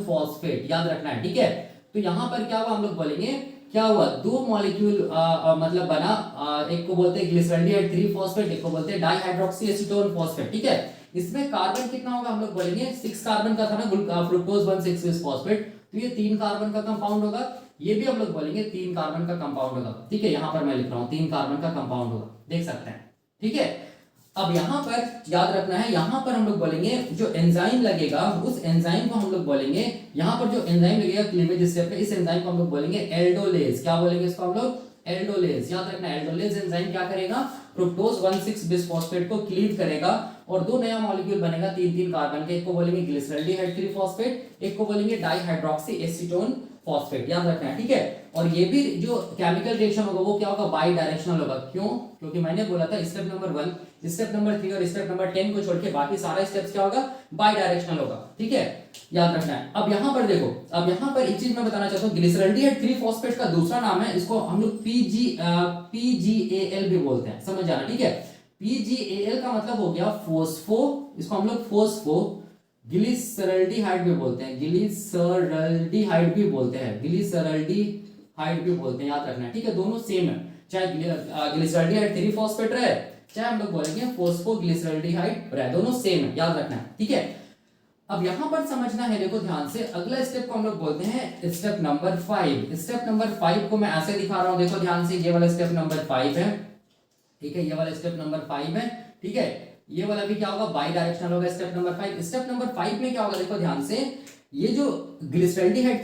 फॉस्फेट, याद रखना है, ठीक है। तो यहां पर क्या हुआ, हम लोग बोलेंगे क्या हुआ, दो मॉलिक्यूल मतलब बना, एक को बोलते हैं ग्लिसरल्डिहाइड 3 फॉस्फेट, एक को बोलते हैं डाइहाइड्रोक्सी एसीटोन फॉस्फेट, ठीक है। इसमें कार्बन कितना होगा, हम लोग बोलेंगे 6 कार्बन का था ना फ्रुक्टोज 1,6 बिस फॉस्फेट, तो ये 3 कार्बन का कंपाउंड होगा, ये भी हम लोग बोलेंगे 3 कार्बन का कंपाउंड होगा, ठीक है। यहां पर मैं लिख रहा हूं 3 कार्बन का कंपाउंड होगा, देख सकते हैं, ठीक है। अब यहां पर याद रखना है, यहां पर हम लोग बोलेंगे जो एंजाइम लगेगा, उस एंजाइम को हम लोग बोलेंगे, यहां पर जो एंजाइम लगेगा क्लीवेज स्टेप पे, इस एंजाइम को हम लोग बोलेंगे एल्डोलेज। क्या बोलेंगे इसको हम लोग, एल्डोलेज, याद रखना। एल्डोलेज एंजाइम क्या करेगा, फ्रुक्टोज 1,6 बिस फॉस्फेट को क्लीव करेगा, और दो नया मॉलिक्यूल बनेगा 3-3 कार्बन के, एक को बोलेंगे ग्लिसरल्डिहाइड 3 फॉस्फेट, एक को बोलेंगे डाइहाइड्रोक्सी एसीटोन फॉस्फेट, याद रखना है, ठीक है। और ये भी जो केमिकल रिएक्शन होगा वो क्या होगा, बाई डायरेक्शनल होगा। क्यों, क्योंकि मैंने बोला था स्टेप नंबर 1, स्टेप नंबर 3 और स्टेप नंबर 10 को छोड़ के बाकी सारा स्टेप्स क्या होगा, बाई डायरेक्शनल होगा, ठीक है, याद रखना है। अब यहाँ पर देखो, अब यहाँ पर एक चीज मैं बताना चाहता हूँ, ग्लिसरल्डिहाइड 3 फॉस्फेट का दूसरा नाम है, इसको हम लोग PGAL भी बोलते हैं, समझ जाना, ठीक है। PGAL का मतलब हो गया फोस्फो, इसको हम लोग फोस्फो ग्लिसरल्डिहाइड भी बोलते हैं, ग्लिसरल्डिहाइड भी बोलते हैं, याद रखना है, ठीक है। दोनों सेम है, चाहे ग्लिसरल्डिहाइड 3 फॉस्फेट रहे, चाहे हम लोग बोलेंगे फोस्फोग्लिसरल्डिहाइड रहे, दोनों सेम है, याद रखना है, ठीक है। अब यहां पर समझना है, देखो ध्यान से, अगला स्टेप को हम लोग बोलते हैं स्टेप नंबर 5। स्टेप नंबर 5 को मैं ऐसे दिखा रहा हूं, देखो ध्यान से, ये वाला स्टेप नंबर 5 है, ठीक है, ये वाला स्टेप नंबर 5 है, ठीक है। ये वाला भी क्या होगा, बाई डायरेक्शनल होगा, स्टेप नंबर 5। स्टेप नंबर 5 में क्या होगा, देखो ध्यान से, ये जो ग्लिसरल्डिहाइड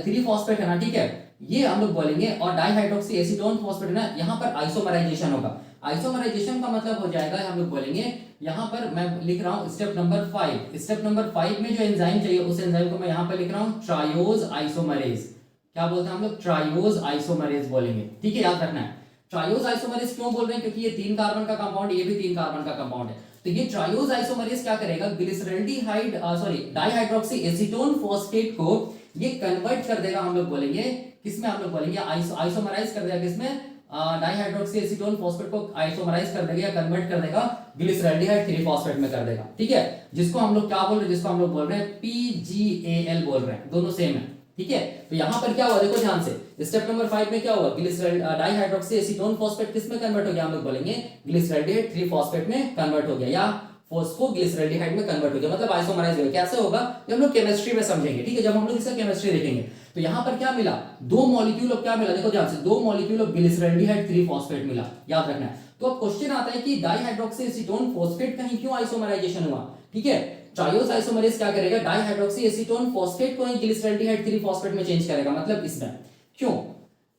3 फॉस्फेट है ना, ठीक है, ये हम लोग बोलेंगे, और डाइहाइड्रोक्सी एसीटोन फॉस्फेट है ना, यहाँ पर आइसोमराइजेशन होगा। आइसोमराइजेशन का मतलब हो जाएगा, हम लोग बोलेंगे, यहाँ पर मैं लिख रहा हूँ स्टेप नंबर 5। स्टेप नंबर 5 में जो एंजाइम चाहिए, उस एंजाइम को मैं यहाँ पर लिख रहा हूँ ट्रायोज आइसोमरेज। क्या बोलते हैं हम लोग, ट्रायोज आइसोमरेज बोलेंगे, ठीक है, याद रखना है। ट्रायोज आइसोमरेज क्यों बोल रहे हैं, क्योंकि ये 3 कार्बन का कंपाउंड, ये भी 3 कार्बन का कंपाउंड है। तो ये ट्रायोज आइसोमरेज क्या करेगा, ग्लिसरल्डिहाइड डाइहाइड्रोक्सी एसीटोन फॉस्फेट को ये कन्वर्ट कर देगा, हम लोग बोलेंगे किसमें, हम लोग बोलेंगे आइसोमराइज कर देगा, किसमें, डाइहाइड्रोक्सी एसीटोन फॉस्फेट को आइसोमराइज कर देगा, कन्वर्ट कर देगा ग्लिसरल्डिहाइड 3 फॉस्फेट में कर देगा, ठीक है। जिसको हम लोग क्या बोल रहे हैं, जिसको हम लोग बोल रहे हैं PGAL बोल रहे हैं, दोनों सेम है, ठीक है। तो यहां पर क्या हुआ, देखो ध्यान से, स्टेप नंबर 5 में क्या हुआ, डाइहाइड्रोक्सी एसीटोन फॉस्फेट किस में कन्वर्ट हो गया, हम लोग बोलेंगे ग्लिसरल्डिहाइड 3 फॉस्फेट में कन्वर्ट हो गया, या फोस्फोग्लिसरल्डिहाइड में कन्वर्ट हो गया, मतलब आइसोमराइज हो गया। कैसे होगा, ये हम लोग केमिस्ट्री में समझेंगे, ठीक है, जब हम लोग इसका केमिस्ट्री देखेंगे। तो यहां पर क्या मिला, 2 मॉलिक्यूल ऑफ क्या मिला, देखो ध्यान से, 2 मॉलिक्यूल ऑफ ग्लिसरल्डिहाइड 3 फॉस्फेट मिला, याद रखना है। तो अब क्वेश्चन आता है कि डाइहाइड्रोक्सी एसीटोन फॉस्फेट कहीं क्यों आइसोमराइजेशन हुआ, ठीक है। ट्रायोज आइसोमरेज क्या करेगा, डाइहाइड्रोक्सी एसीटोन फॉस्फेट को ही ग्लिसरल्डिहाइड 3 फॉस्फेट में चेंज करेगा, मतलब इसमें क्यों,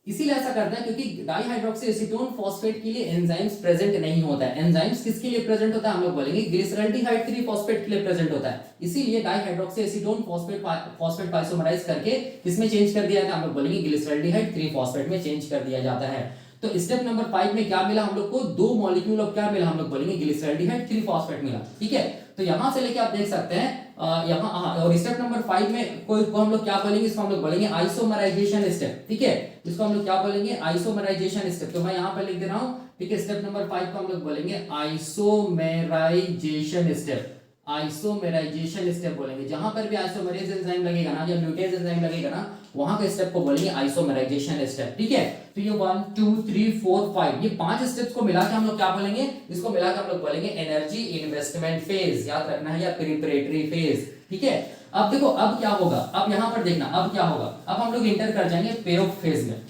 इसीलिए ऐसा करता है क्योंकि डाइहाइड्रोक्सी एसीटोन फॉस्फेट के लिए एंजाइम्स प्रेजेंट नहीं होता है। एंजाइम्स किसके लिए प्रेजेंट होता है, हम लोग बोलेंगे ग्लिसरल्डिहाइड 3 फॉस्फेट के लिए प्रेजेंट होता है। इसीलिए डाइहाइड्रोक्सी एसीटोन फॉस्फेट को आइसोमराइज करके किसमें चेंज कर दिया जाता है, हम लोग बोलेंगे ग्लिसरल्डिहाइड 3 फॉस्फेट में चेंज कर दिया जाता है। तो स्टेप नंबर 5 में क्या मिला हम लोग को, 2 मॉलिक्यूल ऑफ क्या मिला, हम लोग बोलेंगे ग्लिसरल्डिहाइड 3 फॉस्फेट मिला। ठीक है, तो यहां से लेके आप देख सकते हैं यहाँ, और स्टेप नंबर 5 में कोई को हम लोग क्या बोलेंगे, इसको हम लोग बोलेंगे आइसोमराइजेशन स्टेप। ठीक है, इसको हम लोग क्या बोलेंगे, आइसोमराइजेशन स्टेप। तो मैं यहाँ पर लिख दे रहा हूँ। ठीक है, स्टेप नंबर 5 को हम लोग बोलेंगे आइसोमेराइजेशन स्टेप। आइसोमेराइजेशन स्टेप बोलेंगे, जहां पर भी आइसोमेरेज एंजाइम लगेगा ना या म्यूटेज एंजाइम लगेगा ना, वहां के स्टेप को बोलेंगे आइसोमेराइजेशन स्टेप। ठीक है, तो ये 1 2 3 4 5 ये 5 स्टेप्स को मिला के हम लोग क्या बोलेंगे, इसको मिला के हम लोग बोलेंगे एनर्जी इन्वेस्टमेंट फेज, याद रखना है, या प्रिपरेटरी फेज। ठीक है, अब देखो अब क्या होगा, अब यहां पर देखना अब क्या होगा, अब हम लोग इंटर कर जाएंगे पेओक फेज में।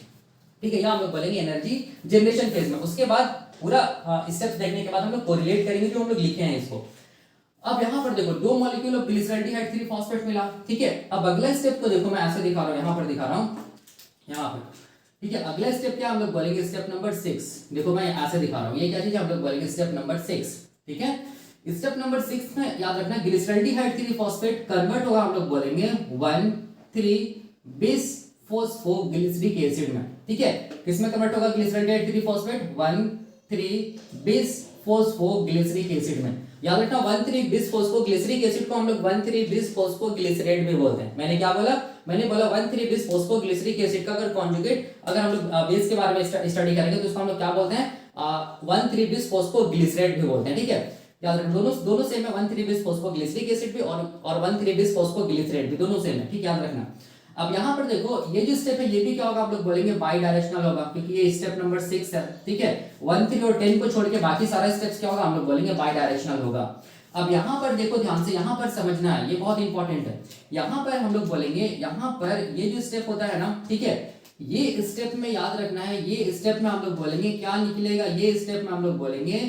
ठीक है, या हम लोग बोलेंगे एनर्जी जनरेशन फेज में। उसके बाद पूरा स्टेप्स देखने के बाद हम लोग कोरिलेट करेंगे जो हम लोग लिखे हैं इसको। अब यहां पर देखो 2 मॉलिक्यूल ऑफ ग्लिसरल्डिहाइड 3 फॉस्फेट मिला। ठीक है, अब अगला स्टेप को देखो, मैं ऐसे दिखा रहा हूं, यहां पर दिखा रहा हूं, यहां पर। ठीक है, अगला स्टेप क्या हम लोग बोलेंगे, स्टेप नंबर 6। देखो मैं ऐसे दिखा रहा हूं, ये क्या चीज हम लोग बोलेंगे स्टेप नंबर 6। ठीक है, स्टेप नंबर 6 में याद रखना ग्लिसरल्डिहाइड 3 फॉस्फेट कन्वर्ट होगा, हम लोग बोलेंगे 1,3 बिस फॉस्फोग्लिसरिक एसिड में। ठीक है, किसमें कन्वर्ट होगा ग्लिसरल्डिहाइड 3 फॉस्फेट, 1,3 बिस फॉस्फोग्लिसरिक एसिड में। याद रखना 1,3 बिस फॉस्फोग्लिसरिक एसिड को हम लोग 1,3 बिस फॉस्फोग्लिसरेट भी बोलते हैं। मैंने क्या बोला, मैंने बोला 1,3 बिस फॉस्फोग्लिसरिक एसिड का अगर कॉन्जुगेट, अगर हम लोग बेस के बारे में स्टडी करेंगे तो उसको हम लोग क्या बोलते हैं, 1,3 बिस फॉस्फोग्लिसरेट भी बोलते हैं। ठीक है, याद रखना दोनों सेम है, 1,3 बिस फॉस्फोग्लिसरिक एसिड भी और 1,3 बिस फॉस्फोग्लिसरेट भी, दोनों सेम है। ठीक, याद रखना। अब यहाँ पर देखो ये जो स्टेप है ये भी क्या होगा, आप लोग बोलेंगे बाई डायरेक्शनल होगा, क्योंकि ये स्टेप नंबर 6 है। ठीक है, 1 3 और 10 को छोड़ के बाकी सारा स्टेप्स क्या होगा, हम लोग बोलेंगे बाई डायरेक्शनल होगा। अब यहाँ पर देखो ध्यान से, यहाँ पर समझना है, ये बहुत इंपॉर्टेंट है। यहाँ पर हम लोग बोलेंगे, यहाँ पर ये जो स्टेप होता है ना, ठीक है, ये स्टेप में याद रखना है, ये स्टेप में हम लोग बोलेंगे क्या निकलेगा, ये स्टेप में हम लोग बोलेंगे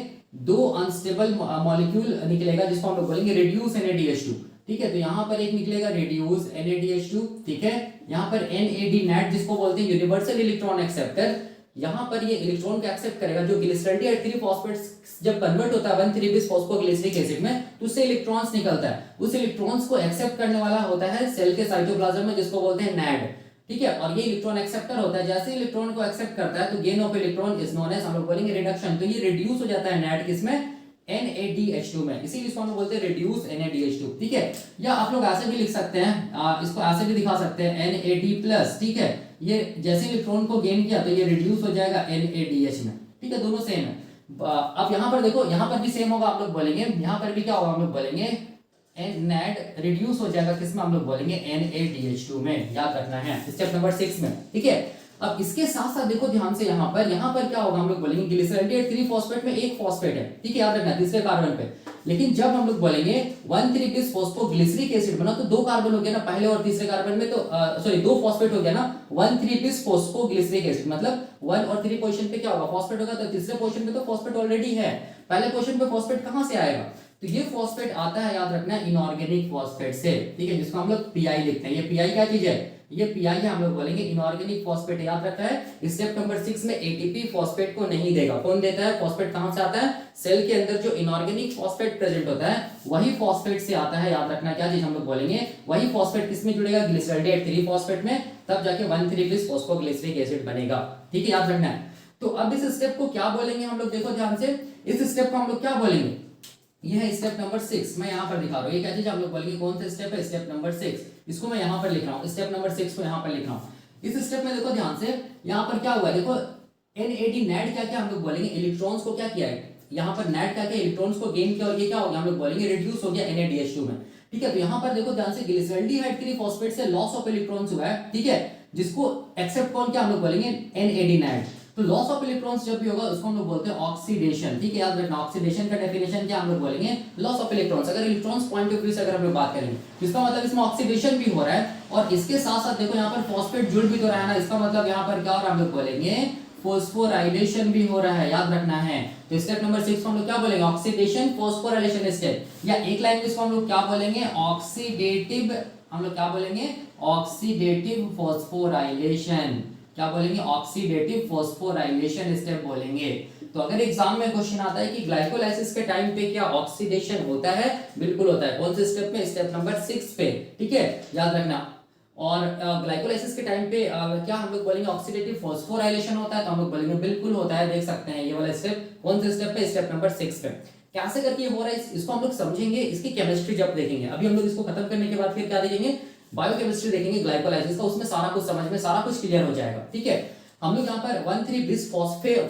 2 अनस्टेबल मॉलिक्यूल निकलेगा, जिसको हम लोग बोलेंगे रिड्यूस NADH2। ठीक है, तो यहाँ पर एक निकलेगा रिड्यूस NADH2। ठीक है, यहाँ पर NAD नेट जिसको बोलते हैं यूनिवर्सल इलेक्ट्रॉन एक्सेप्टर, यहाँ पर ये इलेक्ट्रॉन को एक्सेप्ट करेगा। जो ग्लिसरल्डिहाइड 3 फॉस्फेट जब कन्वर्ट होता है 1,3 बिस फॉस्फोग्लिसरिक एसिड में, तो उससे इलेक्ट्रॉन्स निकलता है। उस इलेक्ट्रॉन्स को एक्सेप्ट करने वाला होता है सेल के साइटोप्लाज्म में, जिसको बोलते हैं NAD। ठीक है, और ये इलेक्ट्रॉन एक्सेप्टर होता है। जैसे इलेक्ट्रॉन को एक्सेप्ट करता है तो gain of electron is known as, हम लोग बोलेंगे रिडक्शन। तो ये रिड्यूस हो जाता है NAD किसमें, NADH2 में, इसीलिए इसको हम लोग बोलते हैं रिड्यूस NADH2। ठीक है, या आप लोग ऐसे भी लिख सकते हैं, इसको ऐसे भी दिखा सकते हैं NAD+। ठीक है, ये जैसे इलेक्ट्रॉन को गेन किया तो ये रिड्यूस हो जाएगा NADH में। ठीक है, दोनों सेम है। अब यहाँ पर देखो, यहाँ पर भी सेम होगा, आप लोग बोलेंगे यहाँ पर भी क्या होगा, हम लोग बोलेंगे NAD रिड्यूस हो जाएगा किसमें, हम लोग बोलेंगे NADH2 में, याद रखना है स्टेप नंबर 6 में। ठीक है, अब इसके साथ साथ देखो ध्यान से, यहाँ पर क्या होगा, हम लोग बोलेंगे ग्लिसरल्डिहाइड 3 फॉस्फेट में एक फॉस्फेट है। ठीक है, याद रखना तीसरे कार्बन पे। लेकिन जब हम लोग बोलेंगे 1,3 बिस फॉस्फोग्लिसरिक एसिड बना, तो 2 कार्बन हो गया ना पहले और तीसरे कार्बन में, तो सॉरी 2 फॉस्फेट हो गया ना, 1,3 बिस फॉस्फोग्लिसरिक एसिड, मतलब 1 और 3 पोजीशन पे क्या होगा, फॉस्फेट होगा। तो तीसरे पोजीशन पे तो फॉस्फेट ऑलरेडी है, पहले पोजीशन पे फॉस्फेट कहां से आएगा, तो ये फॉस्फेट आता है, याद रखना है, इनऑर्गेनिक फॉस्फेट से। ठीक है, जिसको हम लोग PI लिखते हैं। ये PI क्या चीज है, ये PI है, हम लोग बोलेंगे इनऑर्गेनिक फॉस्फेट। याद रखना है स्टेप नंबर 6 में ATP फॉस्फेट को नहीं देगा। कौन देता है, फॉस्फेट कहां से आता है, सेल के अंदर जो इनऑर्गेनिक फॉस्फेट प्रेजेंट होता है वही फॉस्फेट से आता है। याद रखना क्या चीज हम लोग बोलेंगे, वही फॉस्फेट किसमें जुड़ेगा, ग्लिसरल्डिहाइड 3 फॉस्फेट में, तब जाके 1,3 बिस फॉस्फोग्लिसरिक एसिड बनेगा। ठीक है, याद रखना है। तो अब इस स्टेप को क्या बोलेंगे हम लोग, देखो ध्यान से, इस स्टेप को हम लोग क्या बोलेंगे, ये है स्टेप नंबर 6। मैं यहाँ पर दिखा रहा हूँ, ये क्या चीज हम लोग बोलेंगे, कौन सा स्टेप है, स्टेप नंबर 6। इसको मैं यहाँ पर लिख रहा हूँ, स्टेप नंबर 6 को यहाँ पर लिख रहा हूँ। इस स्टेप में देखो ध्यान से, यहाँ पर क्या हुआ है, देखो NAD नेट क्या क्या हम लोग बोलेंगे, इलेक्ट्रॉन्स को क्या किया है, यहाँ पर नेट क्या क्या इलेक्ट्रॉन्स को गेन किया, और ये क्या हो गया, हम लोग बोलेंगे रिड्यूस हो गया NADH2 में। ठीक है, तो यहाँ पर देखो ध्यान से, ग्लिसरल्डिहाइड 3 फॉस्फेट से लॉस ऑफ इलेक्ट्रॉन्स हुआ है। ठीक है, जिसको एक्सेप्ट कौन किया, हम लोग बोलेंगे NAD नेट। तो लॉस ऑफ इलेक्ट्रॉन्स जब भी होगा उसको हम लोग बोलते हैं ऑक्सीडेशन। ठीक है, याद रखना, ऑक्सीडेशन का डेफिनेशन क्या हम लोग बोलेंगे, लॉस ऑफ इलेक्ट्रॉन्स। अगर इलेक्ट्रॉन्स पॉइंट ऑफ व्यू से अगर हम लोग बात करेंगे, इसका मतलब इसमें ऑक्सीडेशन भी हो रहा है, और इसके साथ साथ देखो यहाँ पर फॉस्फेट जुड़ भी तो रहा है ना, इसका मतलब यहाँ पर क्या हो रहा है, हम लोग बोलेंगे फॉस्फोराइलेशन भी हो रहा है। याद रखना है, तो स्टेप नंबर 6 को हम लोग क्या बोलेंगे, ऑक्सीडेशन फॉस्फोराइलेशन स्टेप, या एक लाइन में इसको हम लोग क्या बोलेंगे, ऑक्सीडेटिव, हम लोग क्या बोलेंगे, ऑक्सीडेटिव फॉस्फोराइलेशन। क्या बोलेंगे, ऑक्सीडेटिव फॉस्फोराइलेशन स्टेप बोलेंगे। तो अगर एग्जाम में क्वेश्चन आता है कि ग्लाइकोलाइसिस के टाइम पे क्या ऑक्सीडेशन होता है, बिल्कुल होता है। कौन से स्टेप में, स्टेप नंबर 6 पे, ठीक है, याद रखना। और ग्लाइकोलाइसिस के टाइम पे क्या हम लोग बोलेंगे, ऑक्सीडेटिव फॉस्फोराइलेशन होता है, तो हम लोग बोलेंगे बिल्कुल होता है। देख सकते हैं ये वाला स्टेप कौन से स्टेप पे, स्टेप नंबर 6 पे। कैसे करके ये हो रहा है इसको हम लोग समझेंगे, इसकी केमिस्ट्री जब देखेंगे। अभी हम लोग इसको खत्म करने के बाद फिर क्या देखेंगे, बायोकेमिस्ट्री देखेंगे ग्लाइकोलाइसिस का, उसमें सारा कुछ समझ में सारा कुछ क्लियर हो जाएगा, ठीक है। हम लोग यहाँ पर 1,3-bis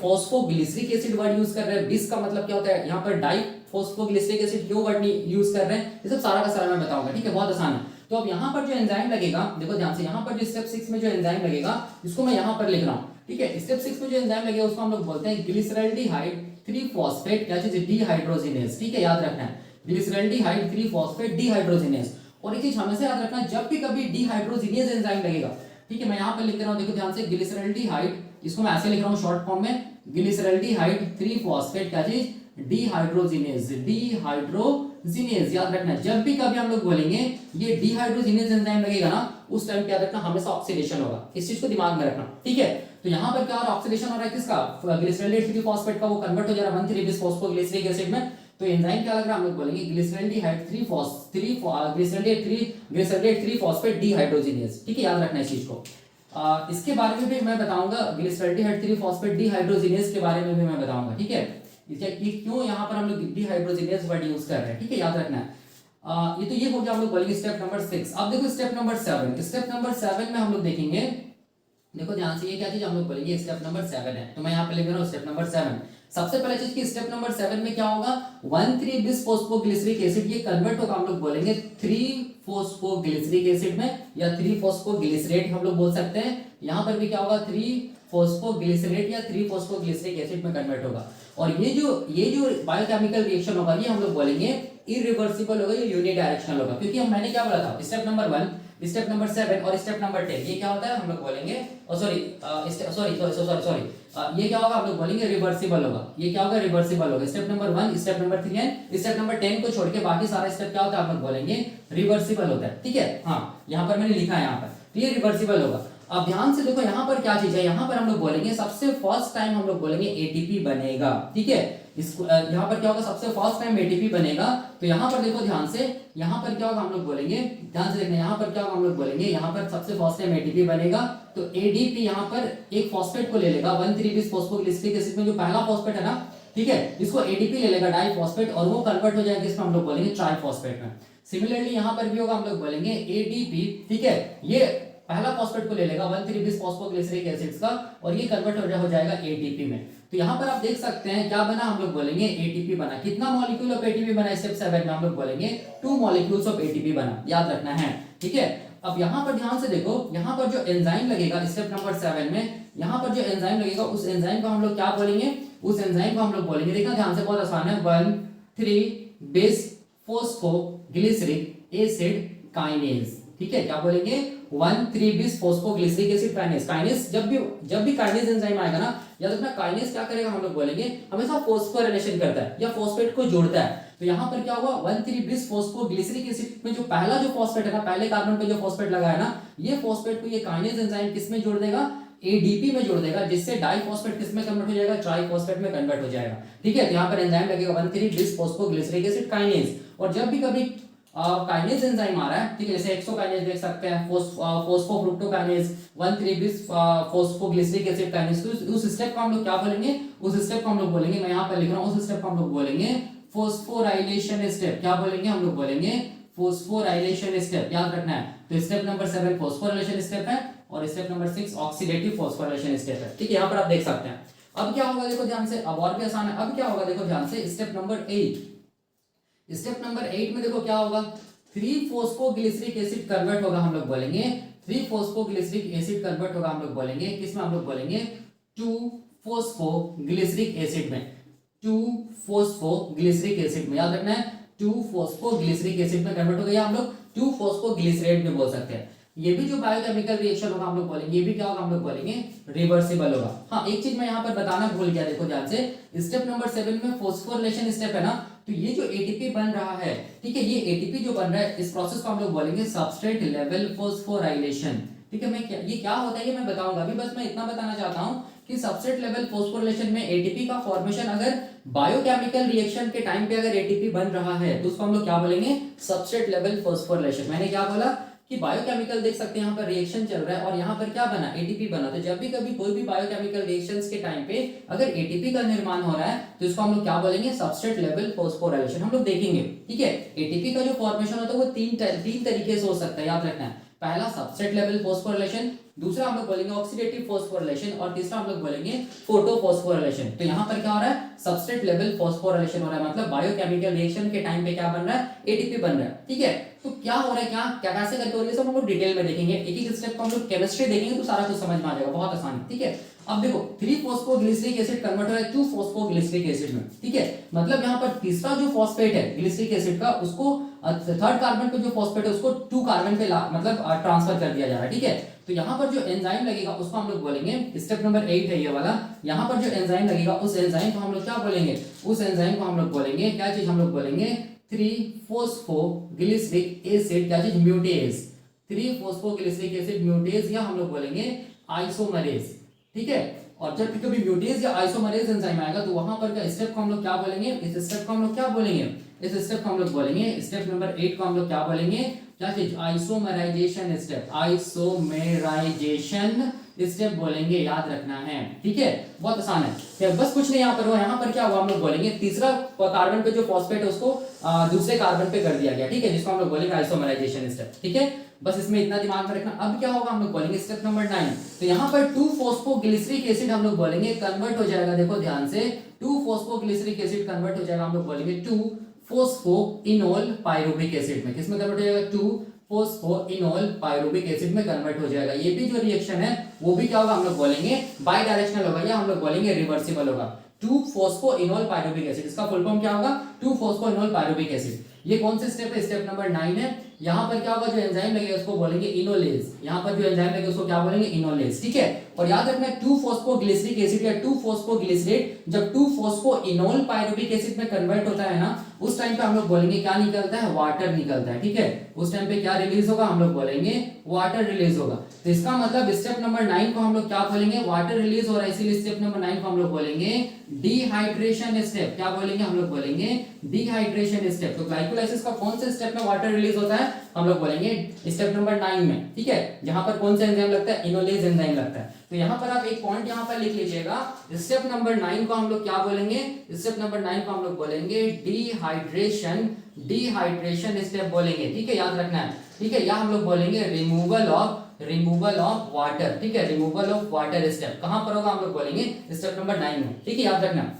phosphoglyceric acid word use कर रहे हैं। बिस का मतलब क्या होता है, यहाँ पर डाई फॉस्फोग्लिसरिक एसिड क्यों वर्ड यूज कर रहे हैं, ये सब सारा का सारा मैं बताऊंगा, ठीक है, बहुत आसान है। तो अब यहाँ पर जो एंजाइम लगेगा, देखो ध्यान से, यहाँ पर जो स्टेप 6 में जो एंजाइम लगेगा, इसको मैं यहाँ पर लिख रहा हूँ, ठीक है। स्टेप 6 में जो एंजाइम लगेगा उसको हम लोग बोलते हैं ग्लिसरल्डिहाइड 3-फॉस्फेट, क्या चीज, डिहाइड्रोजिनेज, ठीक है, याद रखना है, ग्लिसरल्डिहाइड 3-फॉस्फेट डिहाइड्रोजिनेज। और एक चीज हमेशा याद रखना, जब भी कभी डिहाइड्रोजिनेज एंजाइम लगेगा, ठीक है, मैं यहाँ पर लिख रहा हूँ, देखो ध्यान से, ग्लिसरल्डिहाइड, इसको मैं ऐसे लिख रहा हूँ शॉर्ट फॉर्म में, ग्लिसरल्डिहाइड 3-फॉस्फेट, क्या चीज, डिहाइड्रोजिनेज, डिहाइड्रोजिनेज, याद रखना। जब भी कभी हम लोग बोलेंगे ये डिहाइड्रोजिनेज एंजाइम लगेगा ना, उस टाइम क्या रखना, हमेशा ऑक्सीडेशन होगा, इस चीज को दिमाग में रखना, ठीक है। तो यहाँ पर क्या ऑक्सीडेशन हो रहा है किसका, ग्लिसरल्डिहाइड 3-फॉस्फेट का, वो कन्वर्ट हो जा रहा है 1,3-bis फॉस्फोग्लिसरिक एसिड में। तो एंजाइम क्या लग रहा है, हम लोग बोलेंगे ग्लिसरल्डिहाइड 3-फॉस्फेट डिहाइड्रोजिनेज, ठीक है, याद रखना इस चीज को। इसके बारे में भी मैं बताऊंगा, ग्लिसरल्डिहाइड 3-फॉस्फेट डिहाइड्रोजिनेज के बारे में भी मैं बताऊंगा, ठीक है, कि क्यों यहाँ पर हम लोग डिहाइड्रोजिनेज वर्ड यूज कर रहे हैं, ठीक है, याद रखना है। ये तो ये हो गया, हम लोग बोलेंगे स्टेप नंबर 6। अब देखो स्टेप नंबर 7, स्टेप नंबर 7 में हम लोग देखेंगे, देखो ध्यान से, ये क्या चीज हम लोग बोलेंगे, स्टेप नंबर 7 है, तो मैं यहाँ पे लिख रहा हूँ स्टेप नंबर 7। सबसे पहले चीज की स्टेप नंबर 7 में क्या होगा, 1,3-bis फॉस्फोग्लिसरिक एसिड, ये कन्वर्ट होगा, हम लोग बोलेंगे 3-फॉस्फोग्लिसरिक एसिड में, या 3-फॉस्फोग्लिसरेट हम लोग बोल सकते हैं। यहाँ पर भी क्या होगा, 3-फॉस्फोग्लिसरेट या 3-फॉस्फोग्लिसरिक एसिड में कन्वर्ट होगा। और ये जो बायोकेमिकल रिएक्शन होगा, ये हम लोग बोलेंगे इरिवर्सिबल होगा, ये यूनिडायरेक्शनल होगा, क्योंकि मैंने क्या बोला था, स्टेप नंबर 1, स्टेप नंबर 7 और स्टेप नंबर 10, ये क्या होता है, हम लोग बोलेंगे, सॉरी, ये क्या होगा, हम लोग बोलेंगे रिवर्सिबल होगा। ये क्या होगा, रिवर्सिबल होगा। Step number 1, step number 3 and step number 10 को छोड़ के बाकी सारा स्टेप क्या होता है, हम लोग बोलेंगे रिवर्सिबल होता है, ठीक है। हाँ, यहाँ पर मैंने लिखा है, यहाँ पर, तो ये रिवर्सिबल होगा। अब ध्यान से देखो, यहाँ पर क्या चीज है, यहाँ पर हम लोग बोलेंगे सबसे फर्स्ट टाइम हम लोग बोलेंगे एटीपी बनेगा, ठीक है। इसको यहाँ पर क्या होगा, सबसे फर्स्ट टाइम एटीपी बनेगा। तो यहाँ पर देखो ध्यान से, यहाँ पर क्या होगा, हम लोग बोलेंगे, ध्यान से देखना, यहाँ पर क्या होगा, हम लोग बोलेंगे, यहाँ पर सबसे फर्स्ट टाइम एटीपी बनेगा। तो एडीपी यहाँ पर एक फॉस्फेट को ले लेगा, 1,3-bis फॉस्फोग्लिसरिक एसिड में जो पहला फॉस्फेट है ना, ठीक है, इसको एडीपी ले लेगा, डाई फॉस्फेट, और वो कन्वर्ट हो जाएगा इसमें, हम लोग बोलेंगे ट्राइफॉस्फेट में। सिमिलरली यहाँ पर भी होगा, हम लोग बोलेंगे एडीपी, ठीक है, ये पहला फॉस्फेट को ले लेगा 1,3-bis फॉस्फोग्लिसरिक एसिड्स का, और ये कन्वर्ट हो जाएगा एटीपी में। तो यहाँ पर आप देख सकते हैं क्या बना, हम लोग बोलेंगे एटीपी बना। कितना मॉलिक्यूल ऑफ एटीपी बना, स्टेप 7 में हम लोग बोलेंगे 2 मॉलिक्यूल्स ऑफ एटीपी बना, याद रखना है, ठीक है। अब यहाँ पर ध्यान से देखो, यहाँ पर जो एंजाइम लगेगा स्टेप नंबर 7 में, यहाँ पर जो एंजाइम लगेगा, उस एंजाइम को हम लोग क्या बोलेंगे, उस एंजाइम को हम लोग बोलेंगे, देखना ध्यान से, बहुत आसान है, 1,3-bis फॉस्फोग्लिसरिक एसिड काइनेज, ठीक है, क्या बोलेंगे, 1,3-bis phosphoglyceric acid kinase. Kinase जब भी काइनेज एंजाइम आएगा ना, याद रखना, काइनेज क्या करेगा, हम लोग बोलेंगे हमेशा फॉस्फोराइलेशन करता है या फॉस्फेट को जोड़ता है। तो यहाँ पर क्या हुआ, 1,3-bis फॉस्फोग्लिसरिक एसिड में जो पहला जो फॉस्फेट है ना, पहले कार्बन पे जो फॉस्फेट लगा है ना, ये फॉस्फेट को ये काइनेज एंजाइम किसमें जोड़ देगा, एडीपी में जोड़ देगा, जिससे डाइफॉस्फेट किसमें कन्वर्ट हो जाएगा, ट्राइफॉस्फेट में कन्वर्ट हो जाएगा, ठीक है। तो यहाँ पर एंजाइम लगेगा 1,3-bis फॉस्फोग्लिसरिक एसिड काइनेज। और जब भी कभी काइनेज एंजाइम आ रहा है, ठीक है, जैसे एक्सोकाइनेज देख सकते हैं, phosphofructokinase, 1,3-bis phosphoglyceric acid kinase. तो उस स्टेप को हम लोग क्या बोलेंगे, उस स्टेप को हम लोग बोलेंगे, मैं यहाँ पर लिख रहा हूँ, उस स्टेप को हम लोग बोलेंगे फॉस्फोराइलेशन स्टेप। क्या बोलेंगे, हम लोग बोलेंगे फॉस्फोराइलेशन स्टेप, याद रखना है। तो स्टेप नंबर 7 फॉस्फोराइलेशन स्टेप है, और step number 6 oxidative phosphorylation step है, ठीक है, यहाँ पर आप देख सकते हैं। अब क्या होगा, देखो ध्यान से, अब और भी आसान है। अब क्या होगा, देखो ध्यान से, स्टेप नंबर 8, स्टेप नंबर 8 में देखो क्या होगा, 3-फॉस्फोग्लिसरिक एसिड कन्वर्ट होगा, हम लोग बोलेंगे 3-फॉस्फोग्लिसरिक एसिड कन्वर्ट होगा, हम लोग बोलेंगे किसमें, हम लोग बोलेंगे 2-फॉस्फोग्लिसरिक एसिड में, 2-फॉस्फोग्लिसरिक एसिड में, याद रखना है, 2-फॉस्फोग्लिसरिक एसिड में कन्वर्ट हो गया, हम लोग 2-फॉस्फोग्लिसरेट में बोल सकते हैं। ये भी जो बायोकेमिकल रिएक्शन होगा, हम लोग बोलेंगे, ये भी क्या होगा, हम लोग बोलेंगे रिवर्सिबल होगा। हाँ, एक चीज मैं यहाँ पर बताना भूल गया, देखो ध्यान से, स्टेप नंबर 7 में फॉस्फोरिलेशन स्टेप है ना, तो ये जो एटीपी बन रहा है, ठीक है, ये एटीपी जो बन रहा है, इस प्रोसेस को हम लोग बोलेंगे सबस्ट्रेट लेवल फॉस्फोराइलेशन, ठीक है, ये क्या होता है ये मैं बताऊंगा, अभी बस मैं इतना बताना चाहता हूं कि सबस्ट्रेट लेवल फॉस्फोरिलेशन में एटीपी का फॉर्मेशन अगर बायोकेमिकल रिएक्शन के टाइम पे अगर एटीपी बन रहा है तो उसको हम लोग क्या बोलेंगे, सबस्ट्रेट लेवल फॉस्फोरिलेशन। मैंने क्या बोला कि बायोकेमिकल देख सकते हैं यहाँ पर रिएक्शन चल रहा है और यहाँ पर क्या बना, एटीपी बना। तो जब भी कभी कोई भी बायोकेमिकल रिएक्शंस के टाइम पे अगर एटीपी का निर्माण हो रहा है तो इसको हम लोग क्या बोलेंगे, सबस्ट्रेट लेवल फॉस्फोरिलेशन। हम लोग देखेंगे, ठीक है। एटीपी का जो फॉर्मेशन होता है वो तीन तरीके से हो सकता है, याद रखना है। पहला सबस्ट्रेट लेवल फॉस्फोरिलेशन, दूसरा हम लोग बोलेंगे ऑक्सीडेटिव फॉस्फोरिलेशन और तीसरा हम लोग बोलेंगे फोटोफॉस्फोरिलेशन। तो यहाँ पर क्या हो रहा है, सबस्ट्रेट लेवल फॉस्फोरिलेशन हो रहा है, मतलब बायोकेमिकल रिएक्शन के टाइम पे क्या बन रहा है, एटीपी बन रहा है, ठीक है। तो क्या हो रहा है, क्या क्या कैसे करके हो रहा है, सब हम लोग डिटेल में देखेंगे, एक एक स्टेप को हम लोग केमिस्ट्री देखेंगे तो सारा कुछ समझ में आ जाएगा, बहुत आसान है, ठीक है। अब देखो 3-फॉस्फोग्लिसरिक एसिड कन्वर्ट हो रहा है 2-फॉस्फोग्लिसरिक एसिड में, ठीक है। मतलब यहाँ पर तीसरा जो फॉस्फेट है ग्लिसरिक एसिड का, उसको थर्ड कार्बन पे जो फॉस्फेट है उसको 2 कार्बन पे मतलब ट्रांसफर कर दिया जा रहा है, ठीक है। तो यहाँ पर जो एंजाइम लगेगा उसको हम लोग बोलेंगे, स्टेप नंबर 8 है ये वाला। यहाँ पर जो एंजाइम लगेगा उस एंजाइम को हम लोग क्या बोलेंगे, उस एंजाइम को हम लोग बोलेंगे, क्या चीज हम लोग बोलेंगे, 3-फॉस्फोग्लिसरिक एसिड, क्या चीज, म्यूटेज। 3-फॉस्फोग्लिसरिक एसिड म्यूटेज या हम लोग बोलेंगे आइसोमरेज, ठीक है। और जब कभी म्यूटेज या आइसोमरेज एंजाइम आएगा तो वहां पर का स्टेप को हम लोग क्या बोलेंगे, इस स्टेप को हम लोग क्या बोलेंगे, इस स्टेप को हम लोग बोलेंगे, स्टेप नंबर 8 को हम लोग क्या बोलेंगे, क्या चीज, आइसोमराइजेशन स्टेप, आइसोमेराइजेशन स्टेप बोलेंगे, याद रखना है, ठीक है। बहुत आसान है, बस कुछ नहीं यहाँ पर हुआ, यहाँ पर क्या हुआ हम लोग बोलेंगे, तीसरा कार्बन पे जो फॉस्फेट है उसको दूसरे कार्बन पे कर दिया गया, ठीक है, जिसको हम लोग बोलेंगे आइसोमराइजेशन स्टेप, ठीक है। बस इसमें इतना दिमाग में रखना। अब क्या होगा हम लोग बोलेंगे स्टेप नंबर 9। तो यहाँ पर 2-फॉस्फोग्लिसरिक एसिड हम लोग बोलेंगे कन्वर्ट हो जाएगा, देखो ध्यान से, 2-फॉस्फोग्लिसरिक एसिड कन्वर्ट हो जाएगा, हम लोग बोलेंगे 2-फॉस्फोइनोल पाइरुविक एसिड में। किसमें कन्वर्ट हो जाएगा, 2-फॉस्फोइनोल पाइरुविक एसिड में कन्वर्ट हो जाएगा। ये भी जो रिएक्शन है वो भी क्या होगा, हम लोग बोलेंगे बाई डायरेक्शनल होगा या हम लोग बोलेंगे रिवर्सिबल होगा। 2-फॉस्फोइनोल पाइरुविक एसिड, इसका फुल फॉर्म क्या होगा, 2-फॉस्फोइनोल पाइरुविक एसिड। ये कौन से स्टेप है, स्टेप नंबर 9 है। यहाँ पर क्या होगा, जो एंजाइम लगेगा उसको बोलेंगे इनोलेज, यहाँ पर जो एंजाइम लगेगा उसको क्या बोलेंगे, इनोलेज, ठीक है। और याद रखना 2-फॉस्फोग्लिसरिक एसिड या 2-फॉस्फोग्लिसरेट जब 2-फॉस्फोइनोल पाइरुविक एसिड में कन्वर्ट होता है ना, उस टाइम पे हम लोग बोलेंगे क्या निकलता है, वाटर निकलता है, ठीक है। उस टाइम पे क्या रिलीज होगा, हम लोग बोलेंगे वाटर रिलीज होगा। तो इसका मतलब स्टेप नंबर 9 को हम लोग क्या बोलेंगे, वाटर रिलीज हो रहा है, इसीलिए स्टेप नंबर 9 को हम लोग बोलेंगे डिहाइड्रेशन स्टेप। क्या बोलेंगे, हम लोग बोलेंगे डिहाइड्रेशन स्टेप। तो ग्लाइकोलाइसिस का कौन से स्टेप में वाटर रिलीज होता है, हम लोग बोलेंगे स्टेप नंबर 9 में, ठीक है। जहां पर कौन सा एंजाइम लगता है, इनोलेज एंजाइम लगता है। तो यहाँ पर आप एक पॉइंट यहाँ पर लिख लीजिएगा, स्टेप नंबर 9 को हम लोग क्या बोलेंगे, स्टेप नंबर 9 को हम लोग बोलेंगे डिहाइड्रेशन, डिहाइड्रेशन स्टेप बोलेंगे, ठीक है, याद रखना है, ठीक है। या हम लोग बोलेंगे रिमूवल ऑफ वाटर, ठीक है, रिमूवल ऑफ वाटर स्टेप कहां पर होगा, हम लोग बोलेंगे स्टेप नंबर 9 में, ठीक है, याद रखना।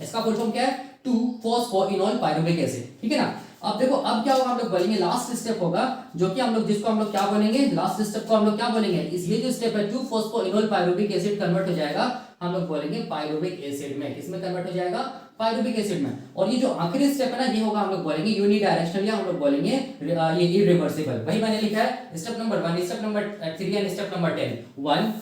इसका फुल फॉर्म क्या है, 2-फॉस्फोइनोल पाइरुविक एसिड, ठीक है ना। अब देखो अब क्या होगा, हम लोग बोलेंगे लास्ट स्टेप होगा, जो कि हम लोग जिसको हम लोग क्या बोलेंगे, लास्ट स्टेप को हम लोग क्या बोलेंगे, इसलिए जो स्टेप है 2-फॉस्फोइनोल पाइरुविक एसिड कन्वर्ट हो जाएगा, हम लोग बोलेंगे पाइरुविक एसिड में। किसमें कन्वर्ट हो जाएगा, पाइरुविक एसिड में। और ये जो आखिरी स्टेप है ना, ये होगा हम लोग बोलेंगे यूनिडायरेक्शनल या हम लोग बोलेंगे ये इरिवर्सिबल। वही मैंने लिखा है, step number 1, step number 3 and step number 10, 1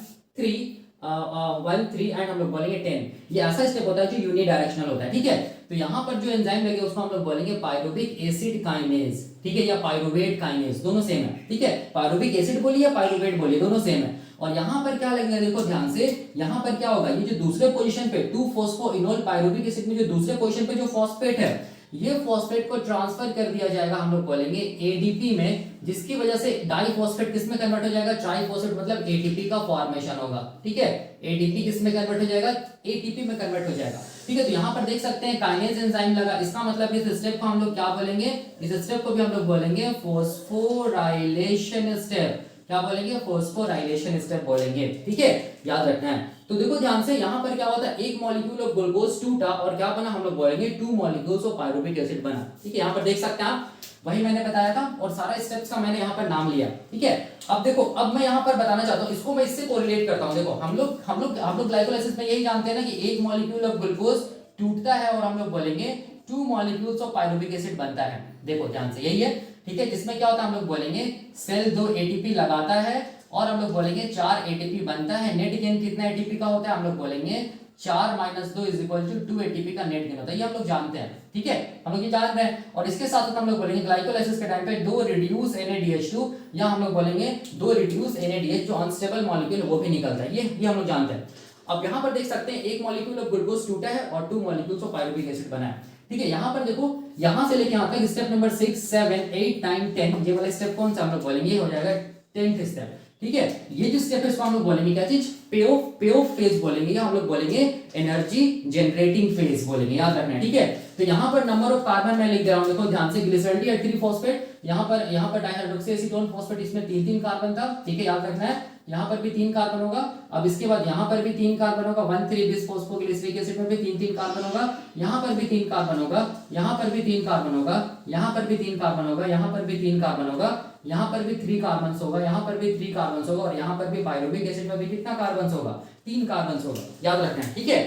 3 and हम लोग बोलेंगे 10। ये ऐसा स्टेप होता है जो यूनिडायरेक्शनल होता है, ठीक है। तो यहाँ पर जो एंजाइम लगे उसको हम लोग बोलेंगे पाइरुविक एसिड काइनेज, ठीक है, या पाइरुवेट काइनेज, दोनों सेम है, ठीक है। पाइरुविक एसिड बोलिए या पाइरुवेट बोलिए, दोनों सेम है। और यहाँ पर क्या लगेगा, देखो ध्यान से, यहाँ पर क्या होगा, ये जो दूसरे पोजीशन पे 2-फॉस्फोइनोल पाइरुविक एसिड में जो दूसरे पोजीशन पे जो फॉस्फेट है, ये फॉस्फेट को ट्रांसफर कर दिया जाएगा, हम लोग बोलेंगे एडीपी में, जिसकी वजह से डाइफॉस्फेट किस में कन्वर्ट हो जाएगा, ट्राइफॉस्फेट, मतलब एटीपी का फॉर्मेशन होगा, ठीक है। एडीपी किस में कन्वर्ट हो जाएगा, एटीपी में कन्वर्ट हो जाएगा, ठीक है। तो यहाँ पर देख सकते हैं काइनेज एंजाइम लगा, इसका मतलब इस स्टेप को हम लोग क्या बोलेंगे, इस स्टेप को भी हम लोग बोलेंगे फॉस्फोराइलेशन स्टेप। क्या बोलेंगे, फॉस्फोराइलेशन स्टेप बोलेंगे, ठीक है, याद रखना है। तो देखो ध्यान से, यहाँ पर क्या होता है, एक मॉलिक्यूल ऑफ ग्लूकोज टूटा और क्या बना, हम लोग बोलेंगे 2 मॉलिक्यूल्स ऑफ पाइरुविक एसिड बना, ठीक है। यहाँ पर देख सकते हैं आप, वही मैंने बताया था और सारा स्टेप्स का मैंने यहाँ पर नाम लिया, ठीक है। अब देखो, अब मैं यहाँ पर बताना चाहता हूँ, इसको मैं इससे कोरिलेट करता हूँ। देखो हम लोग ग्लाइकोलाइसिस में यही जानते हैं ना कि एक मॉलिक्यूल ऑफ ग्लूकोज टूटता है और हम लोग बोलेंगे 2 मॉलिक्यूल्स ऑफ पाइरुविक एसिड बनता है। देखो ध्यान से, यही है, ठीक है। जिसमें क्या होता है, हम लोग बोलेंगे सेल 2 एटीपी लगाता है और हम लोग बोलेंगे 4 एटीपी बनता है। नेट गेन कितना एटीपी का होता है, हम लोग बोलेंगे 4 माइनस 2 इज इक्वल टू 2 एटीपी का नेट गेन होता है, ये हम लोग जानते हैं, ठीक है, हम लोग ये जान रहे हैं। और इसके साथ हम लोग बोलेंगे ग्लाइकोलाइसिस के टाइम पे 2 रिड्यूस NADH2 या हम लोग बोलेंगे 2 रिड्यूस NADH जो अनस्टेबल मॉलिक्यूल वो भी निकलता है, ये हम लोग जानते हैं। अब यहाँ पर देख सकते हैं एक मॉलिक्यूल ऑफ ग्लूकोज टूटा है और 2 मॉलिक्यूल्स ऑफ पायरुविक एसिड बना है, ठीक है। यहाँ पर देखो, यहाँ से लेके यहाँ तक स्टेप नंबर 6 7 8 9 10 ये वाला स्टेप कौन सा हम लोग बोलेंगे, हो जाएगा 10th स्टेप, ठीक है। ये जो स्टेप है इसको हम लोग बोलेंगे क्या चीज, पे ऑफ फेज बोलेंगे, या हम लोग बोलेंगे एनर्जी जनरेटिंग फेज बोलेंगे, याद रखना है, ठीक है। तो यहाँ पर नंबर ऑफ कार्बन मैं लिख दे रहा हूँ, देखो ध्यान से, ग्लिसरॉल 3 फॉस्फेट, यहाँ पर डाइहाइड्रोक्सी एसीटोन फॉस्फेट, इसमें 3 कार्बन था, ठीक है, याद रखना है। यहाँ पर भी 3 कार्बन होगा, अब इसके बाद यहाँ पर भी 3 कार्बन होगा, 1,3 बिस फॉस्फोग्लिसरिक एसिड में भी 3 कार्बन होगा, यहाँ पर भी 3 कार्बन होगा, यहाँ पर भी 3 कार्बन होगा, यहाँ पर भी 3 कार्बन होगा, यहाँ पर भी 3 कार्बन होगा, यहाँ पर भी 3 कार्बन होगा, यहाँ पर भी 3 कार्बन होगा, और यहाँ पर भी पायरुविक एसिड में भी कितना कार्बन होगा, 3 कार्बन होगा, याद रखना है, ठीक है।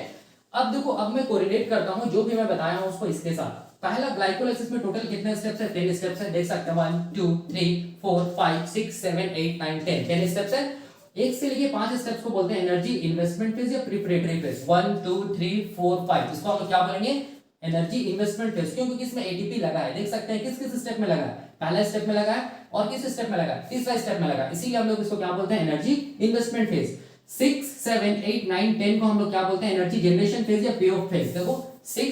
अब देखो, अब मैं कोरिलेट करता हूँ जो भी मैं बताया हूँ उसको इसके साथ। पहला ग्लाइकोलाइसिस में टोटल कितने स्टेप्स है, 10 स्टेप्स है, देख सकते हैं 1 2 3 4 5 6 7 8 9 10 स्टेप्स है। एक से लेके 5 स्टेप्स को बोलते हैं एनर्जी इन्वेस्टमेंट फेज या प्रिपरेटरी फेज, 1 2 3 4 5, इसको हम क्या बोलेंगे, एनर्जी इन्वेस्टमेंट फेज, क्यों, क्योंकि इसमें एटीपी लगा है, देख सकते हैं किस किस स्टेप में लगा है, पहला स्टेप में लगा है और किस स्टेप में लगा है, तीसरा स्टेप में लगा है, इसीलिए हम लोग इसको क्या बोलते हैं, एनर्जी इन्वेस्टमेंट फेज। 6 7 8 9 10 को हम लोग क्या बोलते हैं, एनर्जी जनरेशन फेज या पे ऑफ फेज। देखो 6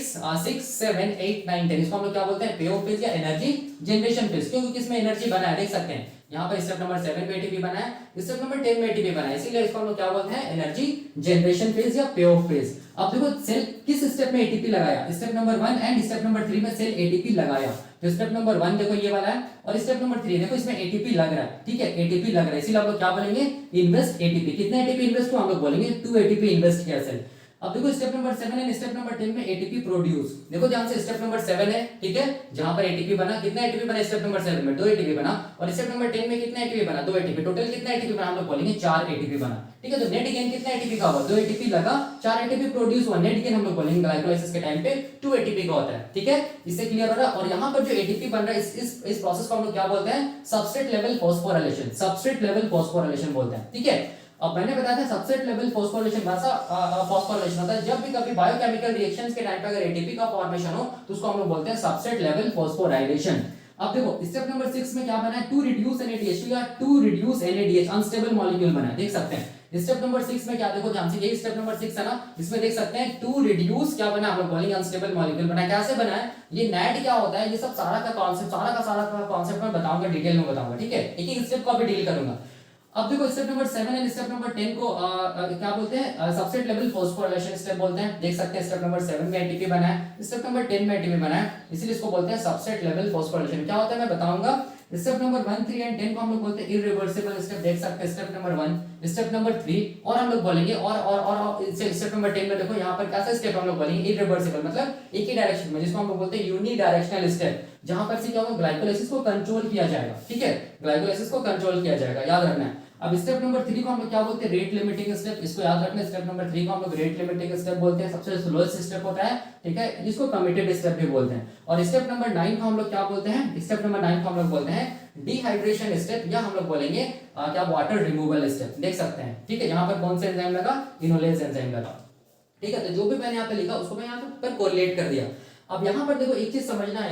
7 8 9 10 इसको हम लोग क्या बोलते हैं, पे ऑफ फेज या एनर्जी जनरेशन फेज, क्योंकि किसमें एनर्जी बना है, देख सकते हैं यहाँ पर स्टेप नंबर 7 में एटीपी बना है, स्टेप नंबर 10 में एटीपी बना है, इसीलिए इसको हम लोग क्या बोलते हैं, एनर्जी जनरेशन फेज या पे ऑफ फेज। अब देखो सेल किस स्टेप में एटीपी लगाया, step number 1 and step number 3 में सेल एटीपी लगाया। तो स्टेप नंबर 1 देखो ये वाला है, और स्टेप नंबर 3 देखो इसमें एटीपी लग रहा है, ठीक है, एटीपी लग रहा है, इसीलिए हम लोग क्या बोलेंगे, इन्वेस्ट एटीपी। कितना एटीपी इन्वेस्ट हुआ, हम लोग बोलेंगे 2 एटीपी इन्वेस्ट किया सेल। अब देखो step number 7 and step number 10 में एटीपी प्रोड्यूस, देखो ध्यान से, स्टेप नंबर 7 है, ठीक है, जहां पर एटीपी बना, कितना एटीपी बना स्टेप नंबर 7 में, 2 एटीपी बना, और स्टेप नंबर 10 में कितना एटीपी बना, 2 एटीपी, टोटल कितना एटीपी बना, हम लोग बोलेंगे 4 एटीपी बना, ठीक है। तो नेट गेन कितना एटीपी का हुआ, 2 एटीपी लगा, 4 एटीपी प्रोड्यूस हुआ, नेट गेन हम लोग बोलेंगे ग्लाइकोलाइसिस के टाइम पे 2 एटीपी का होता है, ठीक है, इससे क्लियर हो रहा है। और यहाँ पर जो एटीपी बन रहा है इस प्रोसेस को हम लोग क्या बोलते हैं, substrate level phosphorylation, substrate level phosphorylation बोलते हैं, ठीक है। अब मैंने बताया था सबस्ट्रेट लेवल फॉस्फोराइलेशन वैसा फॉस्फोराइलेशन होता है जब भी कभी बायोकेमिकल रिएक्शंस के टाइम पे अगर एटीपी का फॉर्मेशन हो तो उसको हम लोग बोलते हैं सबस्ट्रेट लेवल फॉस्फोराइलेशन। अब देखो स्टेप नंबर 6 में क्या बना है, 2 रिड्यूस NADH2 या 2 रिड्यूस NADH अनस्टेबल मॉलिक्यूल बना है, देख सकते हैं। स्टेप नंबर 6 में क्या, देखो ध्यान से, यही स्टेप नंबर 6 है ना, इसमें देख सकते हैं 2 रिड्यूस क्या बना, हम लोग बोलेंगे अनस्टेबल मॉलिक्यूल बना है। कैसे बना है, ये नेट क्या होता है, ये सब सारा का कॉन्सेप्ट मैं बताऊंगा, डिटेल में बताऊंगा, ठीक है, एक एक स्टेप को अभी डील करूंगा। अब देखो step number 7 and step number 10 को क्या बोलते हैं, सबस्ट्रेट लेवल फॉस्फोराइलेशन स्टेप बोलते हैं, देख सकते हैं स्टेप नंबर 7 में एटीपी बना है, स्टेप नंबर 10 में एटीपी बना है, इसलिए इसको बोलते हैं सबस्ट्रेट लेवल फॉस्फोराइलेशन। क्या होता है मैं बताऊंगा। स्टेप नंबर 1 3 एंड 10 को हम लोग बोलते हैं इरिवर्सिबल स्टेप, देख सकते हैं स्टेप नंबर 1 स्टेप नंबर 3, और हम लोग बोलेंगे और स्टेप नंबर 10 में देखो यहाँ पर कैसा स्टेप हम लोग बोलेंगे, इरिवर्सिबल मतलब एक ही डायरेक्शन में, जिसको हम लोग बोलते हैं यूनि डायरेक्शनल स्टेप, जहां पर से क्या होगा, ग्लाइकोलाइसिस को कंट्रोल किया जाएगा, ठीक है, ग्लाइकोलाइसिस को कंट्रोल किया जाएगा, याद रखना है। अब स्टेप नंबर 3 को हम लोग क्या बोलते हैं, रेट लिमिटिंग स्टेप, इसको याद रखना, स्टेप नंबर 3 को हम लोग रेट लिमिटिंग स्टेप बोलते हैं, सबसे स्लोएस्ट स्टेप होता है, ठीक है, जिसको कमिटेड स्टेप भी बोलते हैं। और स्टेप नंबर 9 को हम लोग क्या बोलते हैं, स्टेप नंबर 9 को हम लोग बोलते हैं डिहाइड्रेशन स्टेप, या हम लोग बोलेंगे क्या, वाटर रिमूवल स्टेप, देख सकते हैं, ठीक है। यहाँ पर कौन सा एंजाइम लगा, इनोलेज एंजाइम लगा, ठीक है। तो जो भी मैंने यहाँ पे लिखा उसको मैं यहाँ पर कोरिलेट कर दिया। अब यहाँ पर देखो एक चीज समझना है,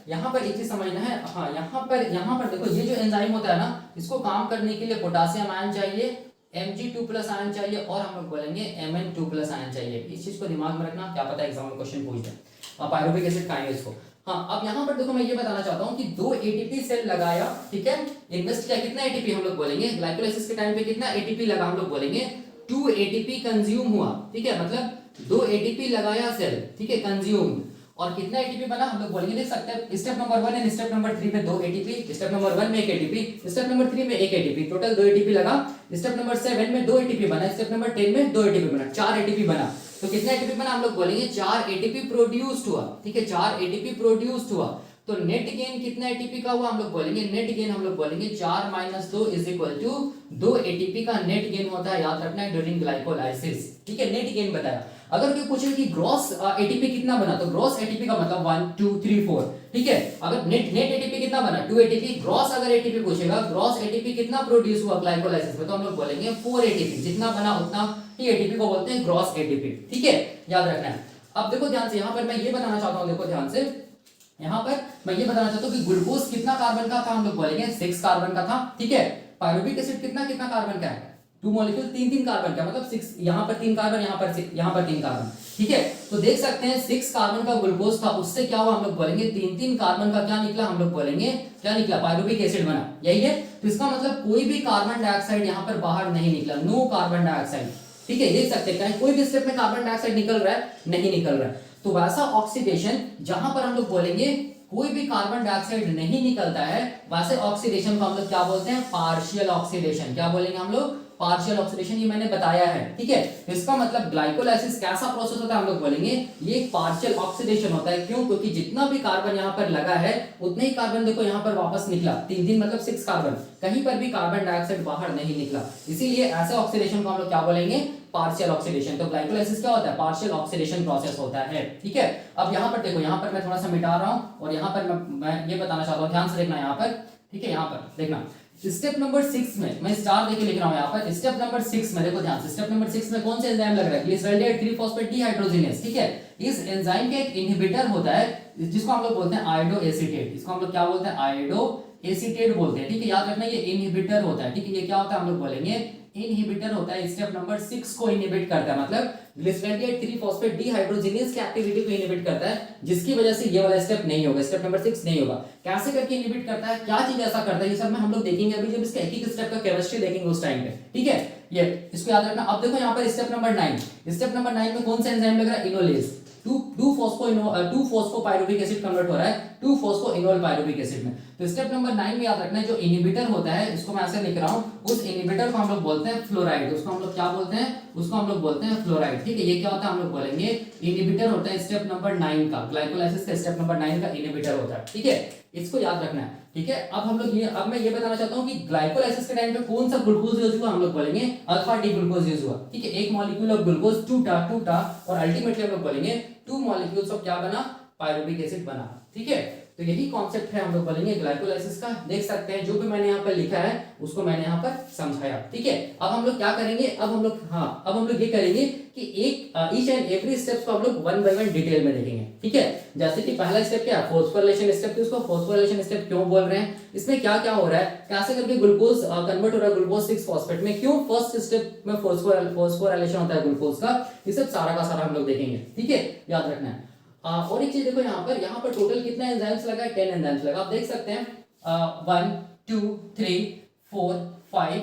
यहाँ पर एक चीज समझना है, हाँ यहाँ पर देखो ये जो एंजाइम होता है ना, इसको काम करने के लिए पोटेशियम आयन चाहिए, Mg2+ आयन चाहिए, और हम लोग बोलेंगे Mn2+ आयन चाहिए। इस चीज को दिमाग में रखना, क्या पता एग्जाम में क्वेश्चन पूछ दे। पायरुविक एसिड काइनेज को, हाँ। अब यहाँ पर देखो मैं ये बताना चाहता हूँ कि 2 एटीपी सेल लगाया, ठीक है, इन्वेस्ट किया, कितना एटीपी हम लोग बोलेंगे, ग्लाइकोलाइसिस के टाइम पे कितना एटीपी लगा, हम लोग बोलेंगे 2 एटीपी कंज्यूम हुआ, ठीक है, मतलब 2 एटीपी लगाया सेल, ठीक है, कंज्यूम, और कितना एटीपी बना हम लोग बोलेंगे, देख सकते हैं step number 1 and step number 3 में 2 एटीपी, स्टेप नंबर 1 में 1 एटीपी, स्टेप नंबर 3 में 1 एटीपी, टोटल 2 एटीपी लगा। स्टेप नंबर 7 में 2 एटीपी बना, स्टेप नंबर 10 में 2 एटीपी बना, 4 एटीपी बना। तो कितना एटीपी बना हम लोग बोलेंगे 4 एटीपी प्रोड्यूस्ड हुआ, ठीक है, 4 एटीपी प्रोड्यूस्ड हुआ। तो नेट गेन कितना एटीपी का हुआ हम लोग बोलेंगे, नेट गेन हम लोग बोलेंगे 4 - 2 इज इक्वल टू 2 एटीपी का नेट गेन होता है, याद रखना है, ड्यूरिंग ग्लाइकोलाइसिस। ठीक है, नेट गेन बताया। अगर कोई पूछे कि ग्रॉस एटीपी कितना बना, तो ग्रॉस एटीपी का मतलब 1 2 3 4। ठीक है, अगर नेट एटीपी कितना बना 2 एटीपी। ग्रॉस अगर एटीपी पूछेगा, ग्रॉस एटीपी कितना प्रोड्यूस हुआ ग्लाइकोलाइसिस में, तो हम लोग बोलेंगे 4 एटीपी। जितना बना उतना ही एटीपी को बोलते हैं ग्रॉस एटीपी। ठीक है, याद रखना है। अब देखो ध्यान से, यहाँ पर मैं ये बताना चाहता हूँ, देखो ध्यान से, यहाँ पर मैं ये बताना चाहता हूँ कि ग्लूकोज कितना कार्बन का था, हम लोग बोलेंगे 6 कार्बन का था। ठीक है, पायरुविक एसिड कितना कितना कार्बन का है, 2 मॉलिक्यूल 3 कार्बन का, मतलब 6, यहाँ पर 3 कार्बन, यहाँ पर 3 कार्बन। ठीक है, तो देख सकते हैं 6 कार्बन का ग्लूकोज था, उससे क्या हुआ हम लोग बोलेंगे 3 कार्बन का क्या निकला, हम लोग बोलेंगे क्या निकला, पायरुविक एसिड बना। यही है, तो इसका मतलब कोई भी कार्बन डाइऑक्साइड यहाँ पर बाहर नहीं निकला, नो कार्बन डाइऑक्साइड। ठीक है, देख सकते हैं कोई भी स्टेप में कार्बन डाइऑक्साइड निकल रहा है, नहीं निकल रहा है। तो वैसा ऑक्सीडेशन जहां पर हम लोग बोलेंगे कोई भी कार्बन डाइऑक्साइड नहीं निकलता है, वैसे ऑक्सीडेशन को हम लोग क्या बोलते हैं, पार्शियल ऑक्सीडेशन। क्या बोलेंगे हम लोग, पार्शियल ऑक्सीडेशन, ये मैंने बताया है। ठीक है, इसका मतलब ग्लाइकोलाइसिस कैसा प्रोसेस होता है, हम लोग बोलेंगे ये एक पार्शियल ऑक्सीडेशन होता है। क्यों, क्योंकि जितना भी कार्बन यहाँ पर लगा है उतने ही कार्बन देखो यहाँ पर वापस निकला, 3 मतलब 6 कार्बन, कहीं पर भी कार्बन डाइऑक्साइड बाहर नहीं निकला। इसीलिए ऐसे ऑक्सीडेशन को हम लोग क्या बोलेंगे, पार्शियल ऑक्सीडेशन। तो ग्लाइकोलाइसिस क्या होता है, पार्शियल ऑक्सीडेशन प्रोसेस होता है। ठीक है, अब यहाँ पर देखो, यहाँ पर मैं थोड़ा सा मिटा रहा हूँ और यहाँ पर मैं ये बताना चाहता हूँ, ध्यान से देखना यहाँ पर। ठीक है, यहाँ पर देखना, स्टेप नंबर 6 में मैं स्टार देके लिख रहा हूँ यहाँ पर। स्टेप नंबर 6 में देखो ध्यान से, स्टेप नंबर 6 में कौन सा एंजाइम लग रहा है, ग्लिसरॉल्डेट 3-फॉस्फेट डिहाइड्रोजिनेज। ठीक है, इस एंजाइम का एक इनहिबिटर होता है जिसको हम लोग बोलते हैं आयोडो एसीटेट। इसको हम लोग क्या बोलते हैं, आयोडो एसीटेट बोलते हैं। ठीक है, याद रखना ये इनहिबिटर होता है। ठीक है, ये क्या होता है, हम लोग बोलेंगे इनहिबिटर होता है। स्टेप नंबर 6 को इनहिबिट करता है, मतलब ग्लिसरॉल्डेट 3-फॉस्फेट डिहाइड्रोजिनेज की एक्टिविटी को इनहिबिट करता है, जिसकी वजह से ये वाला स्टेप नहीं होगा, स्टेप नंबर 6 नहीं होगा। कैसे करके इनहिबिट करता है, क्या चीज ऐसा करता है, ये सब में हम लोग देखेंगे अभी, जब इसका एक स्टेप का केमिस्ट्री देखेंगे उस टाइम पे। ठीक है, ये इसको याद रखना। अब देखो यहाँ पर स्टेप नंबर 9, स्टेप नंबर 9 में कौन सा एंजाइम लग रहा है, इनोलेज। 2 फॉस्फोपायरुविक एसिड कन्वर्ट हो रहा है 2 फॉस्फोइनोल पायरुविक एसिड में। तो स्टेप नंबर 9 में याद रखना है जो इनहिबिटर होता है, इसको मैं ऐसे लिख रहा हूं, उस इनहिबिटर को हम लोग बोलते हैं फ्लोराइड। उसको हम लोग क्या बोलते हैं, उसको हम लोग बोलते हैं फ्लोराइड। ठीक है, ये क्या होता है, हम लोग बोलेंगे इनहिबिटर होता है स्टेप नंबर 9 का, ग्लाइकोलाइसिस का स्टेप नंबर 9 का इनहिबिटर होता है। ठीक है, इसको याद रखना है। ठीक है, अब हम लोग अब मैं ये बताना चाहता हूं कि ग्लाइकोलाइसिस के टाइम पे कौन सा ग्लूकोज यूज हुआ, हम लोग बोलेंगे अल्फा डी ग्लूकोज यूज हुआ। ठीक है, एक मॉलिक्यूल ऑफ ग्लूकोज टूटा और अल्टीमेटली हम लोग बोलेंगे 2 मॉलिक्यूल्स ऑफ क्या बना, पायरुविक एसिड बना। ठीक है, तो यही कॉन्सेप्ट है हम लोग बोलेंगे ग्लाइकोलाइसिस का। देख सकते हैं जो भी मैंने यहाँ पर लिखा है उसको मैंने यहाँ पर समझाया। ठीक है, अब हम लोग क्या करेंगे, अब हम लोग ये करेंगे कि ईच एंड एवरी स्टेप्स को हम लोग 1 बाय 1 डिटेल में देखेंगे। ठीक है, जैसे कि पहला स्टेप क्या है, फॉस्फोराइलेशन स्टेप। इसको फॉस्फोराइलेशन स्टेप क्यों बोल रहे हैं, इसमें क्या क्या हो रहा है, कैसे करके ग्लूकोज कन्वर्ट हो रहा है ग्लूकोज 6 फॉस्फेट में, क्यों फर्स्ट स्टेप में फॉस्फोराइलेशन होता है ग्लूकोज का, ये सब सारा का सारा हम लोग देखेंगे। ठीक है, याद रखना है। और एक चीज देखो, यहाँ पर टोटल कितना एंजाइम्स लगा है, 10 एंजाइम्स लगा। आप देख सकते हैं 1 2 3 4 5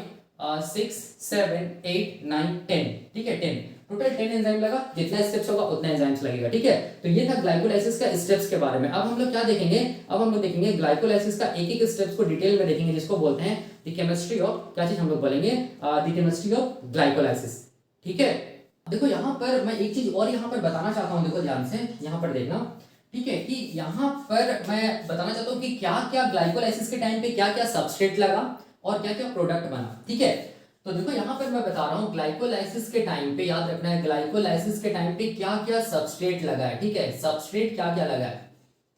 6 7 8 9 10। ठीक है, 10 टोटल 10 एंजाइम लगा, जितना स्टेप्स होगा उतना एंजाइम्स लगेगा। ठीक है, तो ये था ग्लाइकोलाइसिस का स्टेप्स के बारे में। अब हम लोग क्या देखेंगे, अब हम लोग देखेंगे ग्लाइकोलाइसिस का एक एक स्टेप्स को डिटेल में देखेंगे, जिसको बोलते हैं द केमिस्ट्री ऑफ, क्या चीज हम लोग बोलेंगे, द केमिस्ट्री ऑफ ग्लाइकोलाइसिस। ठीक है, देखो यहाँ पर मैं एक चीज और यहाँ पर बताना चाहता हूँ, देखो ध्यान से यहाँ पर देखना। ठीक है, कि यहाँ पर मैं बताना चाहता हूँ कि क्या क्या ग्लाइकोलाइसिस के टाइम पे क्या क्या सबस्ट्रेट लगा और क्या क्या प्रोडक्ट बना। ठीक है, तो देखो यहाँ पर मैं बता रहा हूँ ग्लाइकोलाइसिस के टाइम पे, याद रखना है ग्लाइकोलाइसिस के टाइम पे क्या क्या सबस्ट्रेट लगा है। ठीक है, सबस्ट्रेट क्या क्या लगा है,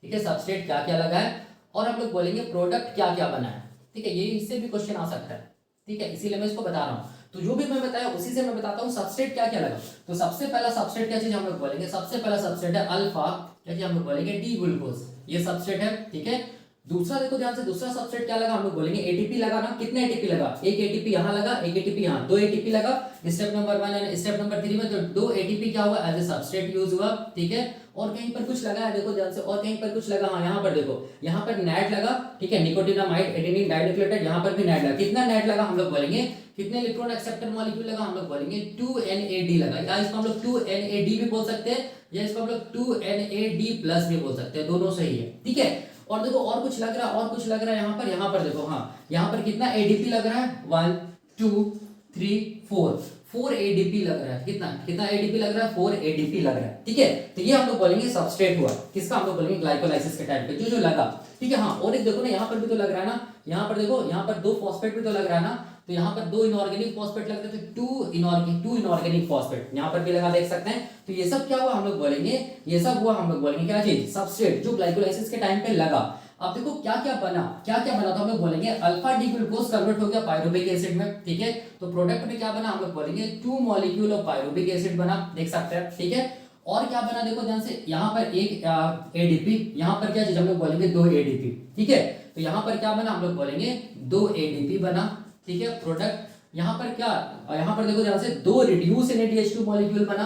ठीक है, सबस्ट्रेट क्या क्या लगा है, और हम लोग बोलेंगे प्रोडक्ट क्या क्या बना है। ठीक है, ये इससे भी क्वेश्चन आ सकता है। ठीक है, इसीलिए मैं इसको बता रहा हूँ। तो जो भी मैं बताया उसी से मैं बताता हूँ सबस्ट्रेट क्या क्या लगा। तो सबसे पहला सबस्ट्रेट क्या चीज हम लोग बोलेंगे, सबसे पहला सबस्ट्रेट है अल्फा, क्या चीज हम लोग बोलेंगे, डी ग्लूकोज, ये सबस्ट्रेट है। ठीक है, दूसरा देखो ध्यान से, दूसरा सबस्ट्रेट क्या लगा, हम लोग बोलेंगे एटीपी लगा ना। कितने एटीपी लगा, एक एटीपी यहाँ लगा, एक एटीपी यहाँ, 2 एटीपी लगा step number 1 and step number 3 में। तो 2 एटीपी क्या हुआ, एज ए सबस्ट्रेट यूज हुआ। ठीक है, और कहीं पर कुछ लगा है, देखो ध्यान से, और कहीं पर कुछ लगा, हाँ यहाँ पर देखो, यहाँ पर नैट लगा। ठीक है, निकोटिनामाइड एडेनिन डाइन्यूक्लियोटाइड, यहाँ पर भी नैट लगा। कितना नैट लगा, हम लोग बोलेंगे कितने इलेक्ट्रॉन एक्सेप्टर मॉलिक्यूल लगा, हम लोग बोलेंगे 2NAD लगा, या इसको हम लोग 2NAD भी बोल सकते हैं, या इसको हम लोग 2NAD+ भी बोल सकते हैं, दोनों सही है। ठीक है, और देखो और कुछ लग रहा है, और कुछ लग रहा है यहाँ पर देखो, हाँ यहाँ पर कितना ADP लग रहा है, 1 2 3 4 4 ADP लग रहा है। कितना कितना ADP लग रहा है? 4 ADP लग रहा है। ठीक है, तो ये हम लोग बोलेंगे सबस्ट्रेट हुआ। किसका? हम लोग बोलेंगे ग्लाइकोलाइसिस के टाइम पे जो जो लगा। ठीक है, हाँ, और एक देखो ना, यहाँ पर भी तो लग रहा है ना, यहाँ पर देखो, यहाँ पर 2 फॉस्फेट भी तो लग रहा है ना, तो यहाँ पर 2 इनऑर्गेनिक फॉस्फेट लग रहे थे, 2 इनऑर्गेनिक फॉस्फेट यहाँ पर भी लगा, देख सकते हैं। तो ये सब क्या हुआ? हम लोग बोलेंगे, ये सब हुआ, हम लोग बोलेंगे क्या चीज? सबस्ट्रेट, जो ग्लाइकोलाइसिस के टाइम पे लगा। अब देखो क्या क्या बना, क्या क्या बना, तो हम लोग बोलेंगे अल्फा डी ग्लूकोज कन्वर्ट हो गया पायरुविक एसिड में। ठीक है, तो प्रोडक्ट में क्या बना? हम लोग बोलेंगे 2 मॉलिक्यूल ऑफ पायरुविक एसिड बना, देख सकते हैं। ठीक है, और क्या बना देखो ध्यान से, यहाँ पर एक एडीपी, यहाँ पर क्या चीज? हम लोग बोलेंगे 2 एडीपी। ठीक है, तो यहाँ पर क्या बना? हम लोग बोलेंगे 2 एडीपी बना। ठीक है, प्रोडक्ट यहाँ पर क्या, यहाँ पर देखो ध्यान से 2 रिड्यूस NADH2 मॉलिक्यूल बना,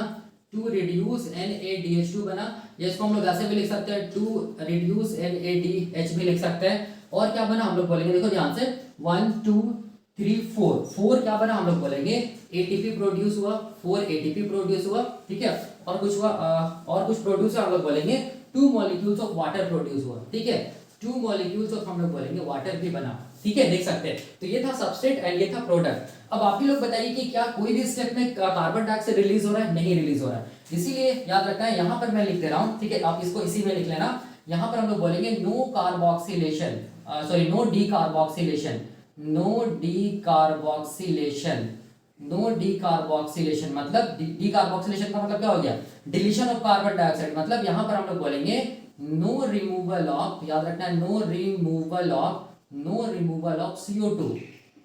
2 रिड्यूस NADH2 बना। ये इसको हम लोग ऐसे भी लिख सकते हैं, 2 रिड्यूस NADH भी लिख सकते हैं। और क्या बना? हम लोग बोलेंगे, देखो ध्यान से 1 2 3 4, 4 क्या बना? हम लोग बोलेंगे ATP प्रोड्यूस हुआ, 4 ATP प्रोड्यूस हुआ। ठीक है, और कुछ हुआ, और कुछ प्रोड्यूस हुआ, हम लोग बोलेंगे 2 मॉलिक्यूल्स ऑफ वाटर प्रोड्यूस हुआ। ठीक है, 2 मॉलिक्यूल्स ऑफ हम लोग बोलेंगे वाटर भी बना। ठीक है, देख सकते हैं। तो ये था सबस्ट्रेट एंड ये था प्रोडक्ट। अब आप ही लोग बताइए कि क्या कोई भी स्टेप में कार्बन डाइऑक्साइड रिलीज हो रहा है? नहीं रिलीज हो रहा है। इसीलिए याद रखना है, यहाँ पर मैं लिख दे रहा हूँ। ठीक है, आप इसको इसी में लिख लेना। यहाँ पर हम लोग बोलेंगे no carboxylation, sorry no decarboxylation, no decarboxylation, no decarboxylation मतलब डीकार्बोक्सिलेशन का मतलब क्या हो गया? Deletion of carbon dioxide. मतलब यहाँ पर हम लोग बोलेंगे नो रिमूवल ऑफ, याद रखना है, no removal of CO2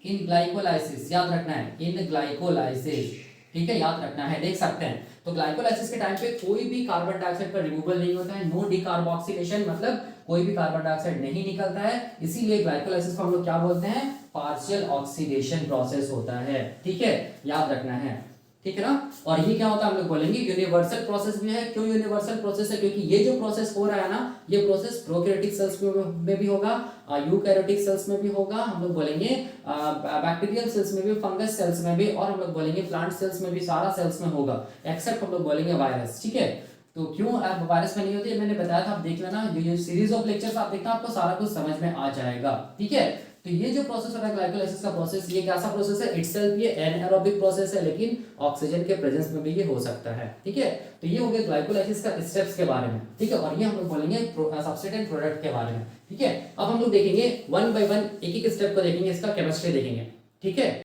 in glycolysis, याद रखना है, इन ग्लाइकोलाइसिस। ठीक है, याद रखना है, देख सकते हैं। तो ग्लाइकोलाइसिस के टाइम पे कोई भी कार्बन डाइऑक्साइड का रिमूवल नहीं होता है। नो डीकार्बोक्सिलेशन मतलब कोई भी कार्बन डाइऑक्साइड नहीं निकलता है। इसीलिए ग्लाइकोलाइसिस को हम लोग क्या बोलते हैं? पार्शियल ऑक्सीडेशन प्रोसेस होता है। ठीक है, याद रखना है। ठीक है ना, और ये क्या होता है? हम लोग बोलेंगे यूनिवर्सल प्रोसेस भी है। क्यों यूनिवर्सल प्रोसेस है? क्योंकि ये जो प्रोसेस हो रहा है ना, ये प्रोसेस प्रोकैरियोटिक सेल्स में भी होगा, यूकैरियोटिक सेल्स में भी होगा, हम लोग बोलेंगे बैक्टीरियल सेल्स में भी, फंगस सेल्स में भी, और हम लोग बोलेंगे प्लांट सेल्स में भी, सारा सेल्स में होगा एक्सेप्ट हम लोग बोलेंगे वायरस। ठीक है, तो क्यों वायरस में नहीं होती है मैंने बताया था, आप देख लेना, ये सीरीज ऑफ लेक्चर्स आप देखना, आपको सारा कुछ समझ में आ जाएगा। ठीक है, तो ये जो प्रोसेस हो रहा है ग्लाइकोलाइसिस का प्रोसेस, ये कैसा प्रोसेस है? इटसेल्फ ये एनाएरोबिक प्रोसेस है, लेकिन ऑक्सीजन के प्रेजेंस में भी ये हो सकता है। ठीक है, तो ये हो गया ग्लाइकोलाइसिस का स्टेप्स के बारे में। ठीक है, और ये हम लोग बोलेंगे सबस्ट्रेट एंड प्रोडक्ट के बारे में। ठीक है, अब हम लोग देखेंगे 1 बाय 1 एक एक स्टेप को देखेंगे, इसका केमिस्ट्री देखेंगे। ठीक है।